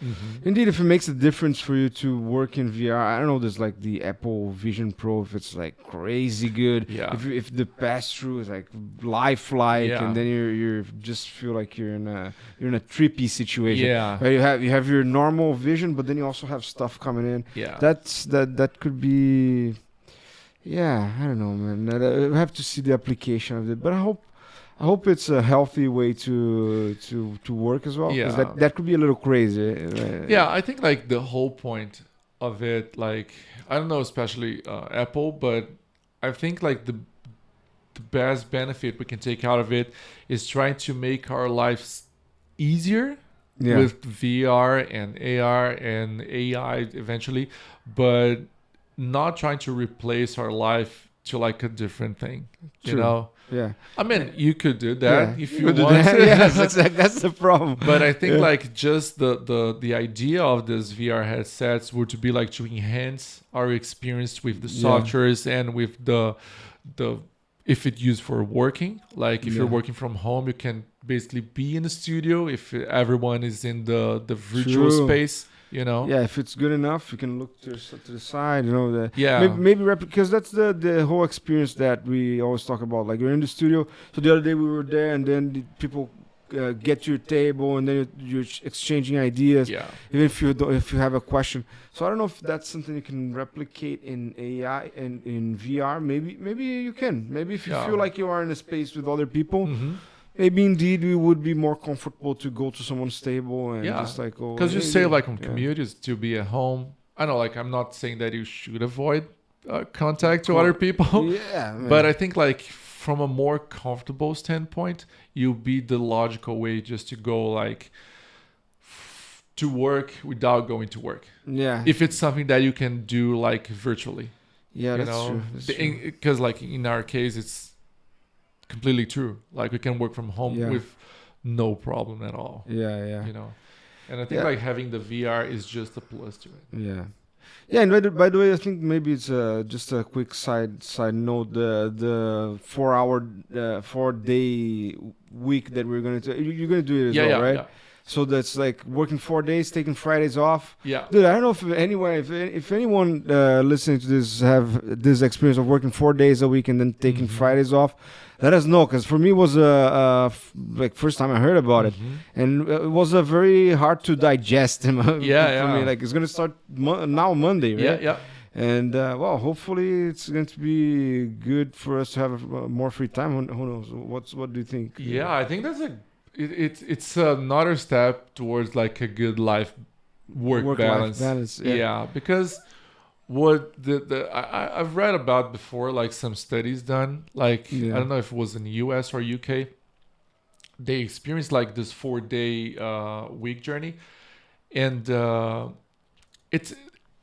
Speaker 2: indeed if it makes a difference for you to work in VR. I don't know. There's like the Apple Vision Pro. If it's like crazy good.
Speaker 1: Yeah.
Speaker 2: If the pass through is like lifelike, and then you just feel like you're in a trippy situation.
Speaker 1: Yeah.
Speaker 2: Right? You have your normal vision, but then you also have stuff coming in.
Speaker 1: Yeah.
Speaker 2: That could be. Yeah, I don't know, man. I have to see the application of it, but I hope it's a healthy way to work as well.
Speaker 1: Yeah,
Speaker 2: that could be a little crazy.
Speaker 1: Yeah, I think like the whole point of it, like I don't know, especially Apple, but I think like the best benefit we can take out of it is trying to make our lives easier with VR and AR and AI eventually, but not trying to replace our life to like a different thing,
Speaker 2: True.
Speaker 1: you know?
Speaker 2: Yeah.
Speaker 1: I mean, you could do that if you want
Speaker 2: that.
Speaker 1: to.
Speaker 2: Yes, that's the problem.
Speaker 1: But I think like just the idea of this VR headsets were to be like to enhance our experience with the softwares and with the if it's used for working, like if you're working from home, you can basically be in the studio if everyone is in the virtual space. You know,
Speaker 2: if it's good enough, you can look to the side. You know, maybe because that's the whole experience that we always talk about. Like you're in the studio. So the other day we were there, and then the people get to your table, and then you're exchanging ideas.
Speaker 1: Yeah.
Speaker 2: Even if you have a question. So I don't know if that's something you can replicate in AI and in VR. Maybe you can. Maybe if you feel like you are in a space with other people. Mm-hmm. Maybe indeed we would be more comfortable to go to someone's table and just like go.
Speaker 1: Because you say like on commute is to be at home. I know, like I'm not saying that you should avoid contact to other people.
Speaker 2: Yeah. Man.
Speaker 1: But I think like from a more comfortable standpoint, you'll be the logical way just to go like to work without going to work.
Speaker 2: Yeah.
Speaker 1: If it's something that you can do like virtually.
Speaker 2: Yeah, that's true.
Speaker 1: Because like in our case, it's completely true. Like we can work from home with no problem at all.
Speaker 2: Yeah.
Speaker 1: You know, and I think like having the VR is just a plus to it.
Speaker 2: Yeah. Yeah, and by the way, I think maybe it's just a quick side note. The 4-day week that we're gonna do. You're gonna do it as well, right? Yeah. So that's like working 4 days, taking Fridays off.
Speaker 1: Yeah.
Speaker 2: Dude, I don't know if anyone listening to this have this experience of working 4 days a week and then taking Fridays off. Let us know, because for me it was like first time I heard about it, and it was very hard to digest. For me, like it's gonna start now Monday, right?
Speaker 1: Yeah.
Speaker 2: And hopefully it's going to be good for us to have more free time. Who knows? What do you think?
Speaker 1: Yeah, I think that's it's another step towards like a good work balance. Yeah, because what I've read about before, like some studies done, like I don't know if it was in the US or UK, they experienced like this 4-day week journey, and it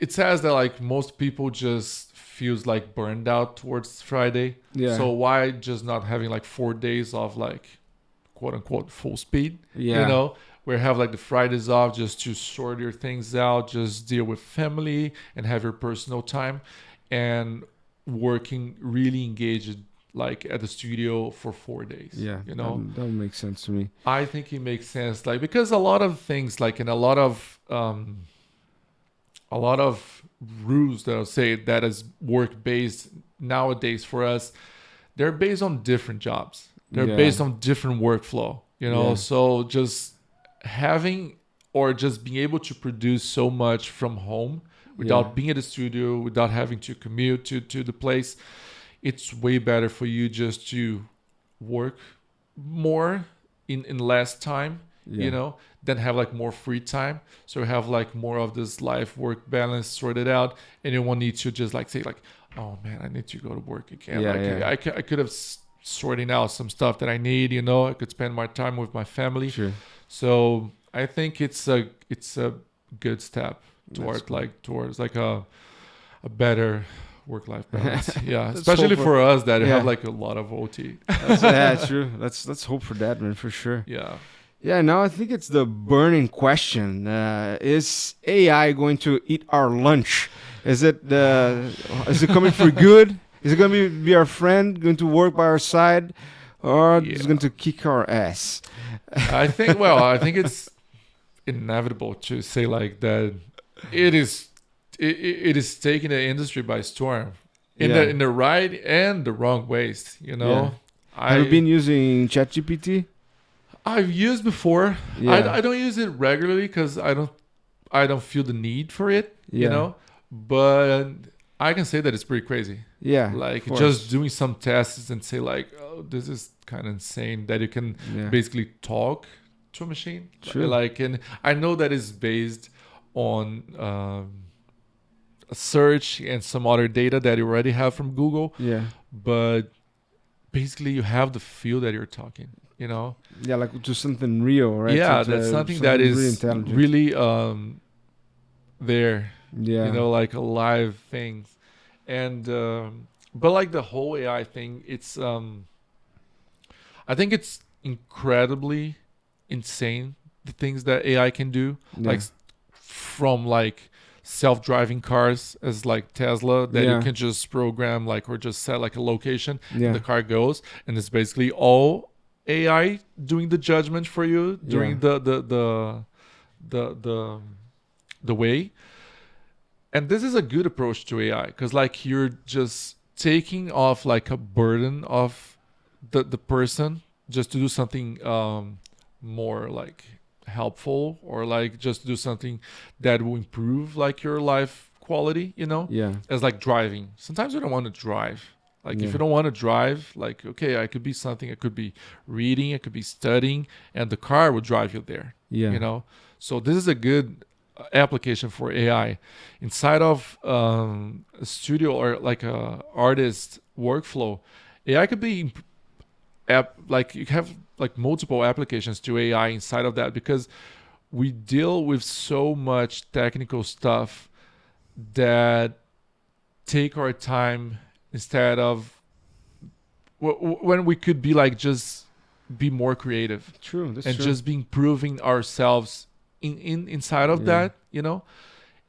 Speaker 1: says that like most people just feels like burned out towards Friday. Yeah. So why just not having like 4 days of like quote unquote full speed? Yeah. You know, where you have like the Fridays off just to sort your things out, just deal with family and have your personal time, and working really engaged like at the studio for 4 days.
Speaker 2: Yeah.
Speaker 1: You know,
Speaker 2: that would make sense to me.
Speaker 1: I think it makes sense, like because a lot of things like in a lot of rules that I'll say that is work based nowadays for us, they're based on different jobs. They're based on different workflow, you know. So just having or just being able to produce so much from home without being at the studio, without having to commute to the place, it's way better for you just to work more in less time, you know, than have like more free time. So have like more of this life work balance sorted out, and you won't need to just like say like, oh man, I need to go to work again. I could have sorting out some stuff that I need, you know. I could spend my time with my family. Sure. So I think it's a good step towards like a better work-life balance. Yeah, especially for us that have like a lot of OT.
Speaker 2: True. Let's hope for that, man, for sure.
Speaker 1: Yeah.
Speaker 2: Yeah, now I think it's the burning question. Is AI going to eat our lunch? Is it coming for good? Is it going to be our friend, going to work by our side, or is it going to kick our ass?
Speaker 1: I think it's inevitable to say like that. It is taking the industry by storm in the right and the wrong ways. You know,
Speaker 2: have you been using ChatGPT?
Speaker 1: I've used before. I don't use it regularly because I don't feel the need for it. You know, but I can say that it's pretty crazy. Yeah, like just doing some tests and say like, oh, this is kind of insane that you can basically talk to a machine. True. Like, and I know that is based on a search and some other data that you already have from Google. Yeah, but basically you have the feel that you're talking. You know. Yeah,
Speaker 2: like to something real, right?
Speaker 1: Yeah, that's something that is really there. Yeah, you know, like a live thing. And but like the whole AI thing, I think it's incredibly insane the things that AI can do, like from like self-driving cars as like Tesla that you can just program like or just set like a location and the car goes, and it's basically all AI doing the judgment for you during the way. And this is a good approach to AI because like you're just taking off like a burden of the person just to do something more like helpful, or like just do something that will improve like your life quality, as like driving. Sometimes you don't want to drive. Like if you don't want to drive, like, okay, I could be something, I could be reading, I could be studying, and the car will drive you there. So this is a good application for AI inside of a studio or like a artist workflow. AI could be like you have like multiple applications to AI inside of that, because we deal with so much technical stuff that take our time instead of when we could be like just be more creative.
Speaker 2: True, that's
Speaker 1: and
Speaker 2: true.
Speaker 1: Just be improving ourselves inside of that,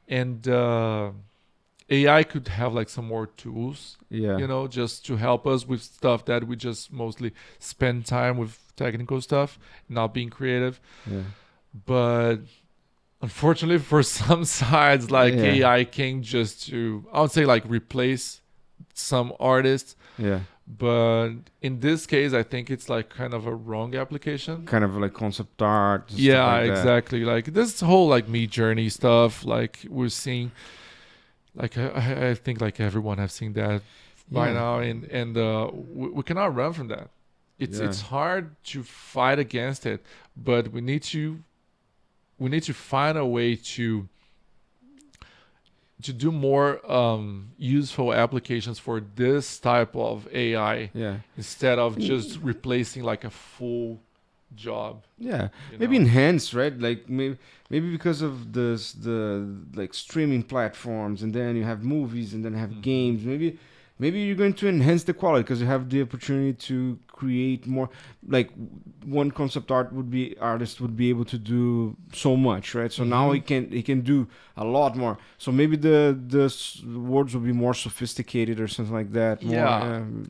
Speaker 1: and AI could have like some more tools, just to help us with stuff that we just mostly spend time with technical stuff, not being creative. But unfortunately for some sides, like AI came just to, I would say, like replace some artists. But in this case, I think it's like kind of a wrong application.
Speaker 2: Kind of like concept art.
Speaker 1: Yeah,
Speaker 2: like
Speaker 1: exactly. Like this whole like Mid Journey stuff, like we're seeing, like I think like everyone has seen that by now, and we cannot run from that. It's hard to fight against it, but we need to find a way to do more useful applications for this type of AI, instead of just replacing like a full job.
Speaker 2: Maybe enhance, right? Like maybe because of the like streaming platforms, and then you have movies, and then have games. Maybe you're going to enhance the quality because you have the opportunity to create more. Like one concept artist would be able to do so much, right? So now he can do a lot more. So maybe the words will be more sophisticated or something like that.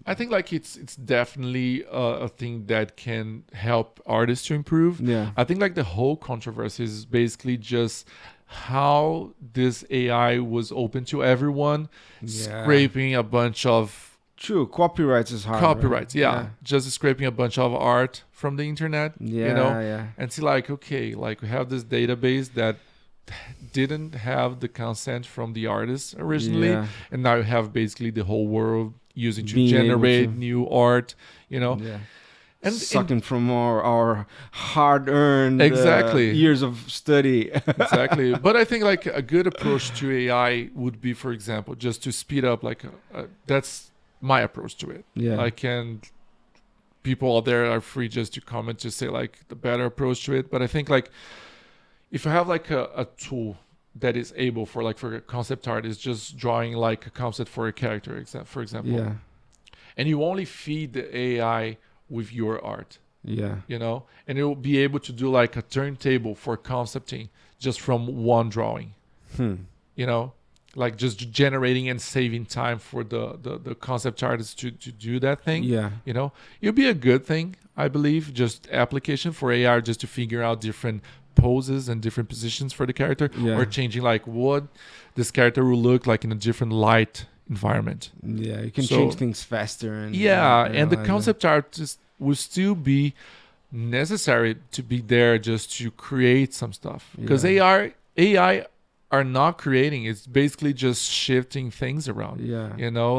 Speaker 1: I think like it's definitely a thing that can help artists to improve. I think like the whole controversy is basically just how this AI was open to everyone, scraping a bunch of
Speaker 2: copyrights is hard.
Speaker 1: Right? Just scraping a bunch of art from the internet, and see like, okay, like we have this database that didn't have the consent from the artist originally, and now you have basically the whole world using to generate new art,
Speaker 2: and sucking from our hard-earned years of study.
Speaker 1: Exactly. But I think like a good approach to AI would be, for example, just to speed up, like that's my approach to it. People out there are free just to comment, to say like the better approach to it. But I think like if you have like a tool that is able for a concept art, is just drawing like a concept for a character, for example, and you only feed the AI with your art, and it will be able to do like a turntable for concepting just from one drawing, like just generating and saving time for the concept artist to do that thing. It'll be a good thing, I believe, just application for AI, just to figure out different poses and different positions for the character, or changing like what this character will look like in a different light environment.
Speaker 2: You can change things faster, and
Speaker 1: and the concept art just will still be necessary to be there just to create some stuff, because AI are not creating, it's basically just shifting things around,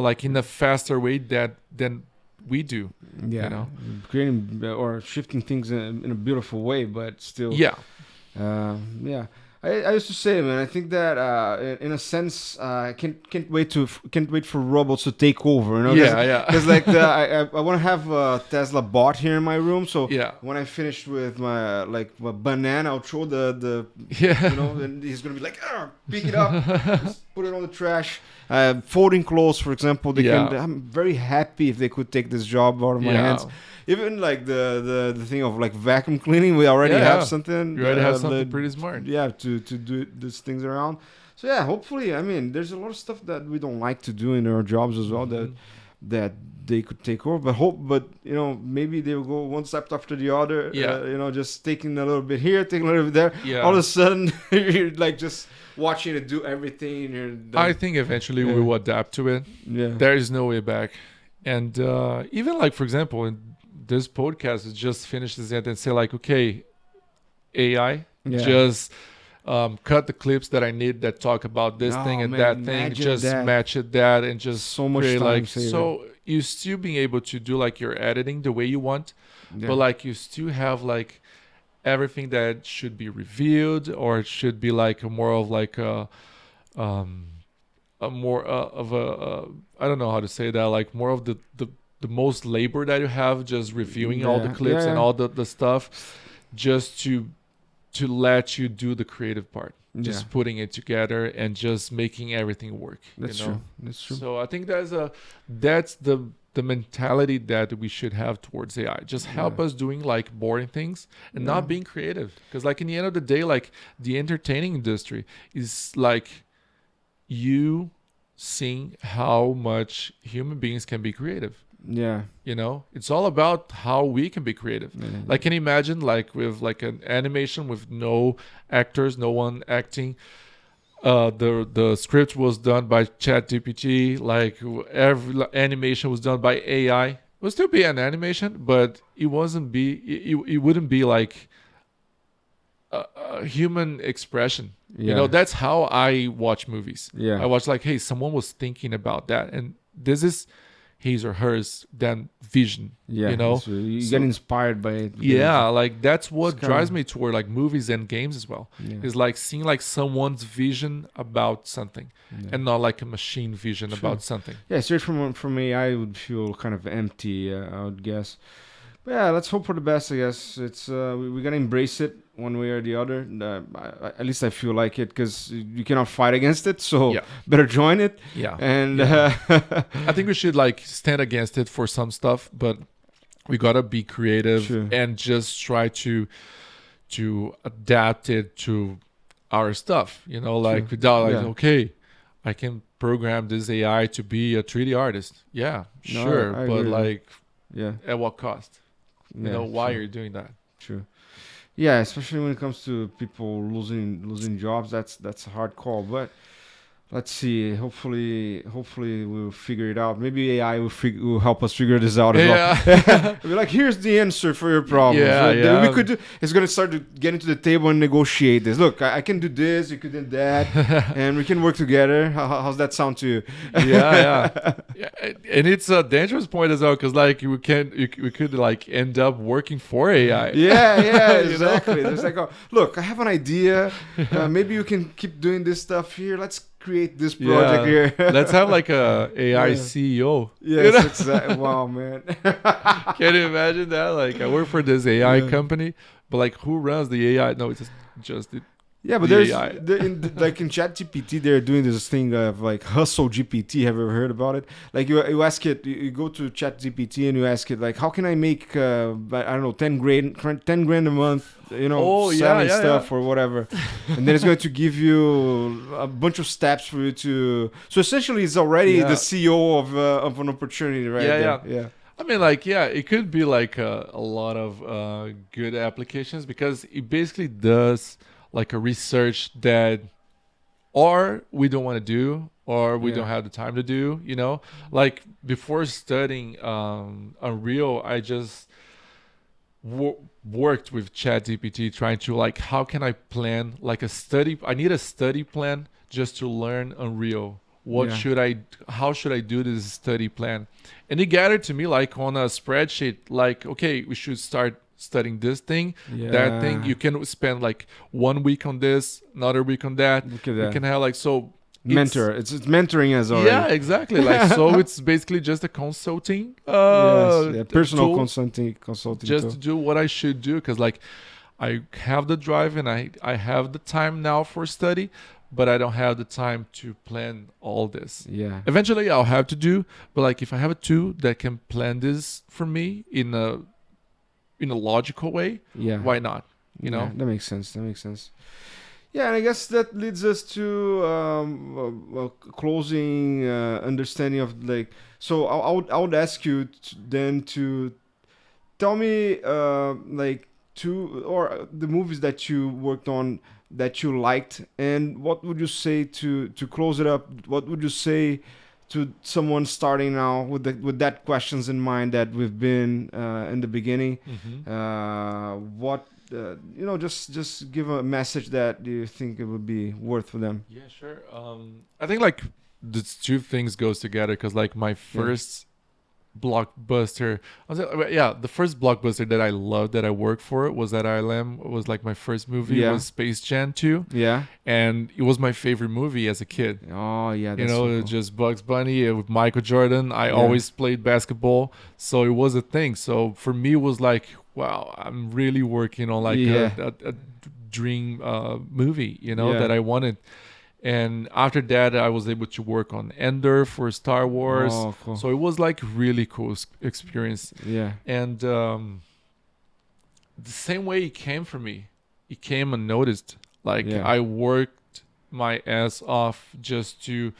Speaker 1: like in a faster way than we do,
Speaker 2: creating or shifting things in a beautiful way, but still I used to say, man, I think that in a sense, can't wait for robots to take over. Because like I want to have a Tesla bot here in my room. So when I finished with my banana, I'll throw the and he's gonna be like, pick it up, just put it on the trash. Folding clothes, for example, I'm very happy if they could take this job out of my hands. Even like the thing of like vacuum cleaning, we already have something.
Speaker 1: You already have something pretty smart.
Speaker 2: Yeah, to do these things around. So yeah, hopefully, I mean, there's a lot of stuff that we don't like to do in our jobs as well that they could take over. But you know, maybe they will go one step after the other. You know, just taking a little bit here, taking a little bit there. Yeah. All of a sudden, you're like just watching it do everything.
Speaker 1: I think eventually we will adapt to it. Yeah, there is no way back. And even like, for example, in this podcast is just finish this and say like, okay, AI, just cut the clips that I need that talk about this thing and that thing, just match it that and just
Speaker 2: so much
Speaker 1: create
Speaker 2: time
Speaker 1: like
Speaker 2: saving.
Speaker 1: So you still being able to do like your editing the way you want, but like you still have like everything that should be revealed, or it should be like a more of like a more of a I don't know how to say that, like more of the most labor that you have just reviewing all the clips and all the stuff, just to let you do the creative part, just putting it together and just making everything work.
Speaker 2: That's true. That's true.
Speaker 1: So I think that's the mentality that we should have towards AI. Just help us doing like boring things and not being creative. Because like in the end of the day, like the entertaining industry is like you seeing how much human beings can be creative.
Speaker 2: Yeah,
Speaker 1: you know, it's all about how we can be creative. Like, can you imagine like with like an animation with no actors, no one acting, the script was done by ChatGPT, like every animation was done by AI. It would still be an animation, but it wouldn't be like a human expression. You know, that's how I watch movies. I watch like, hey, someone was thinking about that, and this is his or hers then vision. You know,
Speaker 2: so you get inspired by it.
Speaker 1: Like that's what drives me toward like movies and games as well. Is like seeing like someone's vision about something and not like a machine vision about something.
Speaker 2: Straight from AI would feel kind of empty, I would guess. But yeah, let's hope for the best, I guess. It's we gotta embrace it one way or the other. At least I feel like it, because you cannot fight against it. So better join it. And
Speaker 1: I think we should like stand against it for some stuff, but we gotta be creative and just try to adapt it to our stuff. You know, like without like okay, I can program this AI to be a 3D artist. Yeah, sure, but agree. Like at what cost? You know, why you're doing that?
Speaker 2: True. Yeah, especially when it comes to people losing jobs, that's a hard call. But let's see. Hopefully we'll figure it out. Maybe AI will help us figure this out as well. We're like, here's the answer for your problem. We could do. It's gonna start to get into the table and negotiate this. Look, I can do this. You can do that, and we can work together. How's that sound to you?
Speaker 1: And it's a dangerous point as well, because like we could like end up working for AI.
Speaker 2: Exactly. There's like, look, I have an idea. Maybe you can keep doing this stuff here. Let's create this project here.
Speaker 1: Let's have like a AI CEO.
Speaker 2: Yes, exactly. Wow, man.
Speaker 1: Can you imagine that? Like, I work for this AI company, but like, who runs the AI? No, it's just the
Speaker 2: but there's like in ChatGPT, they're doing this thing of like Hustle GPT. Have you ever heard about it? Like you ask it, you go to ChatGPT and you ask it like, how can I make I don't know, 10 grand a month, you know, selling stuff or whatever, and then it's going to give you a bunch of steps for you to. So essentially, it's already the CEO of an opportunity, right? Yeah.
Speaker 1: I mean, like, it could be like a lot of good applications, because it basically does like a research that or we don't want to do, or we don't have the time to do, you know. Like before studying Unreal, I just worked with ChatGPT trying to like, how can I plan like a study? I need a study plan just to learn Unreal. How should I do this study plan? And it gathered to me like on a spreadsheet, like, okay, we should start studying this thing, that thing. You can spend like 1 week on this, another week on that.
Speaker 2: Look at that.
Speaker 1: You can have like, so
Speaker 2: mentor. It's mentoring as already.
Speaker 1: Yeah, exactly. Like, so it's basically just a consulting
Speaker 2: personal
Speaker 1: tool,
Speaker 2: consulting
Speaker 1: just to do what I should do, because like I have the drive and I have the time now for study, but I don't have the time to plan all this.
Speaker 2: Yeah.
Speaker 1: Eventually I'll have to do, but like if I have a tool that can plan this for me in a logical way, why not? You know?
Speaker 2: That makes sense. Yeah, and I guess that leads us to a closing understanding of like. So I would ask you to tell me like two or the movies that you worked on that you liked, and what would you say to close it up? What would you say to someone starting now with that questions in mind that we've been in the beginning? What just give a message that you think it would be worth for them.
Speaker 1: Yeah, sure. I think like the two things goes together because like my first blockbuster, the first blockbuster that I loved that I worked for was at ILM. It was like my first movie was Space Jam 2.
Speaker 2: Yeah.
Speaker 1: And it was my favorite movie as a kid.
Speaker 2: Oh yeah,
Speaker 1: that's so cool. Just Bugs Bunny with Michael Jordan. I always played basketball, so it was a thing. So for me, it was like, wow, I'm really working on like a dream movie, that I wanted. And after that, I was able to work on Ender for Star Wars.
Speaker 2: Oh, cool.
Speaker 1: So it was like really cool experience.
Speaker 2: Yeah.
Speaker 1: And the same way it came for me, it came unnoticed. Like I worked my ass off just to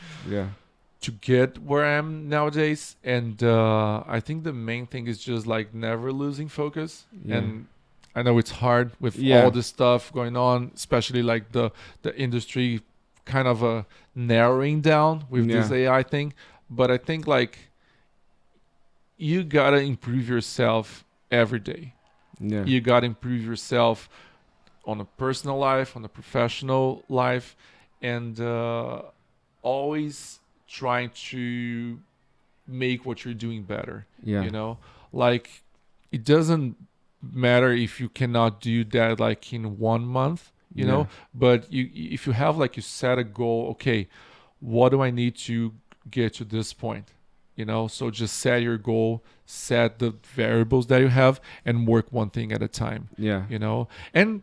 Speaker 1: get where I am nowadays. And I think the main thing is just like never losing focus. Yeah. And I know it's hard with all this stuff going on, especially like the industry kind of narrowing down with this AI thing. But I think like you gotta improve yourself every day. Yeah. You gotta improve yourself on a personal life, on a professional life, and always trying to make what you're doing better. Yeah. Like it doesn't matter if you cannot do that like in 1 month. But if you have like you set a goal, okay, what do I need to get to this point? So just set your goal, set the variables that you have, and work one thing at a time. Yeah. And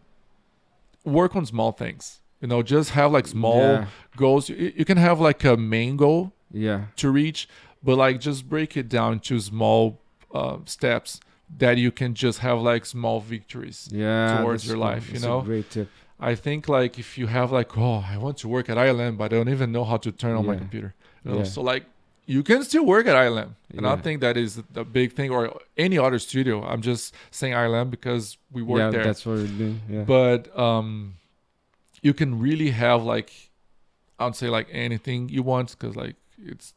Speaker 1: work on small things. Just have like small goals. You can have like a main goal to reach, but like just break it down to small steps that you can just have like small victories towards your life.
Speaker 2: That's a great tip.
Speaker 1: I think like if you have like, I want to work at ILM, but I don't even know how to turn on my computer. So like you can still work at ILM. And I think that is the big thing, or any other studio. I'm just saying ILM because we work there.
Speaker 2: That's what we're doing. Yeah.
Speaker 1: But you can really have like, I would say like anything you want, because like it's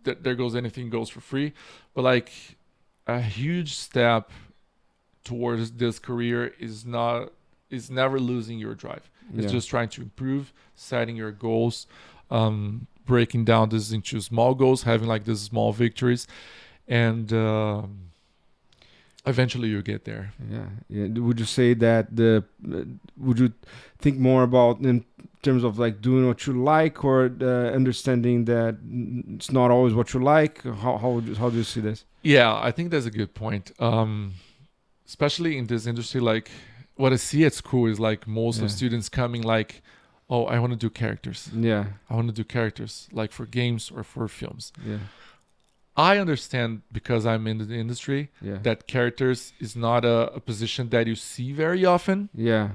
Speaker 1: there goes anything goes for free. But like a huge step towards this career is never losing your drive. It's just trying to improve, setting your goals, breaking down this into small goals, having like these small victories, and eventually you get there.
Speaker 2: Yeah. Would you say that would you think more about in terms of like doing what you like, or understanding that it's not always what you like? How do you see this?
Speaker 1: Yeah, I think that's a good point. Especially in this industry, like what I see at school is like most of students coming like, oh, I want to do characters. Yeah. I want to do characters like for games or for films. Yeah. I understand, because I'm in the industry, that characters is not a position that you see very often. Yeah.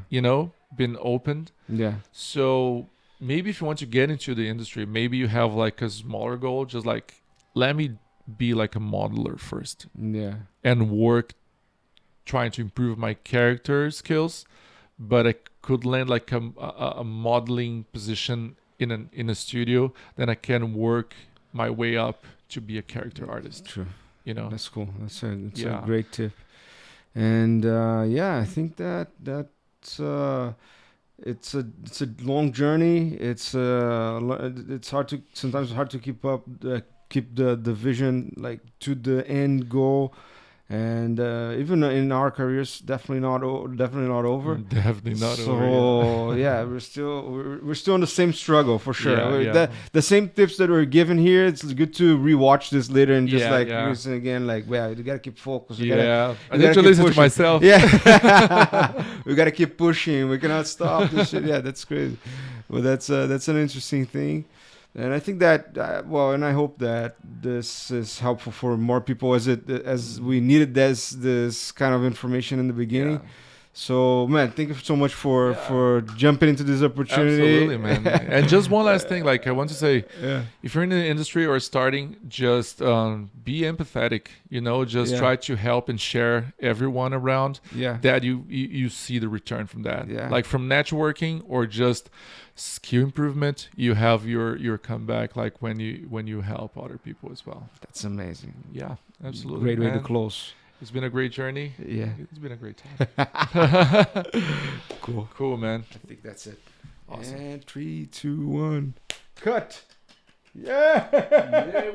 Speaker 1: Been opened. Yeah. So maybe if you want to get into the industry, maybe you have like a smaller goal, just like, let me be like a modeler first. Yeah. And work trying to improve my character skills, but I could land like a modeling position in a studio, then I can work my way up to be a character artist.
Speaker 2: True. That's cool. That's a great tip. And I think that's it's a long journey. It's sometimes hard to keep the vision like to the end goal. And even in our careers, definitely not over.
Speaker 1: Definitely not
Speaker 2: so,
Speaker 1: over.
Speaker 2: Yeah, we're still in the same struggle for sure.
Speaker 1: Yeah.
Speaker 2: The same tips that we're given here. It's good to rewatch this later and just listen again. Like, well, you gotta keep focused.
Speaker 1: I need to listen to myself.
Speaker 2: Yeah, we gotta keep pushing. We cannot stop this shit. Yeah, that's crazy. Well, that's an interesting thing. And I think that, and I hope that this is helpful for more people as we needed this kind of information in the beginning. Yeah. So, man, thank you so much for jumping into this opportunity.
Speaker 1: Absolutely, man. And just one last thing, like I want to say, if you're in the industry or starting, just be empathetic. Just try to help and share everyone around. That you see the return from that. Like from networking or just skill improvement, you have your comeback. Like when you help other people as well.
Speaker 2: That's amazing.
Speaker 1: Yeah, absolutely.
Speaker 2: Great way to close.
Speaker 1: It's been a great journey.
Speaker 2: Yeah.
Speaker 1: It's been a great time. Cool, man.
Speaker 2: I think that's it.
Speaker 1: Awesome.
Speaker 2: And 3, 2, 1. Cut. Yeah.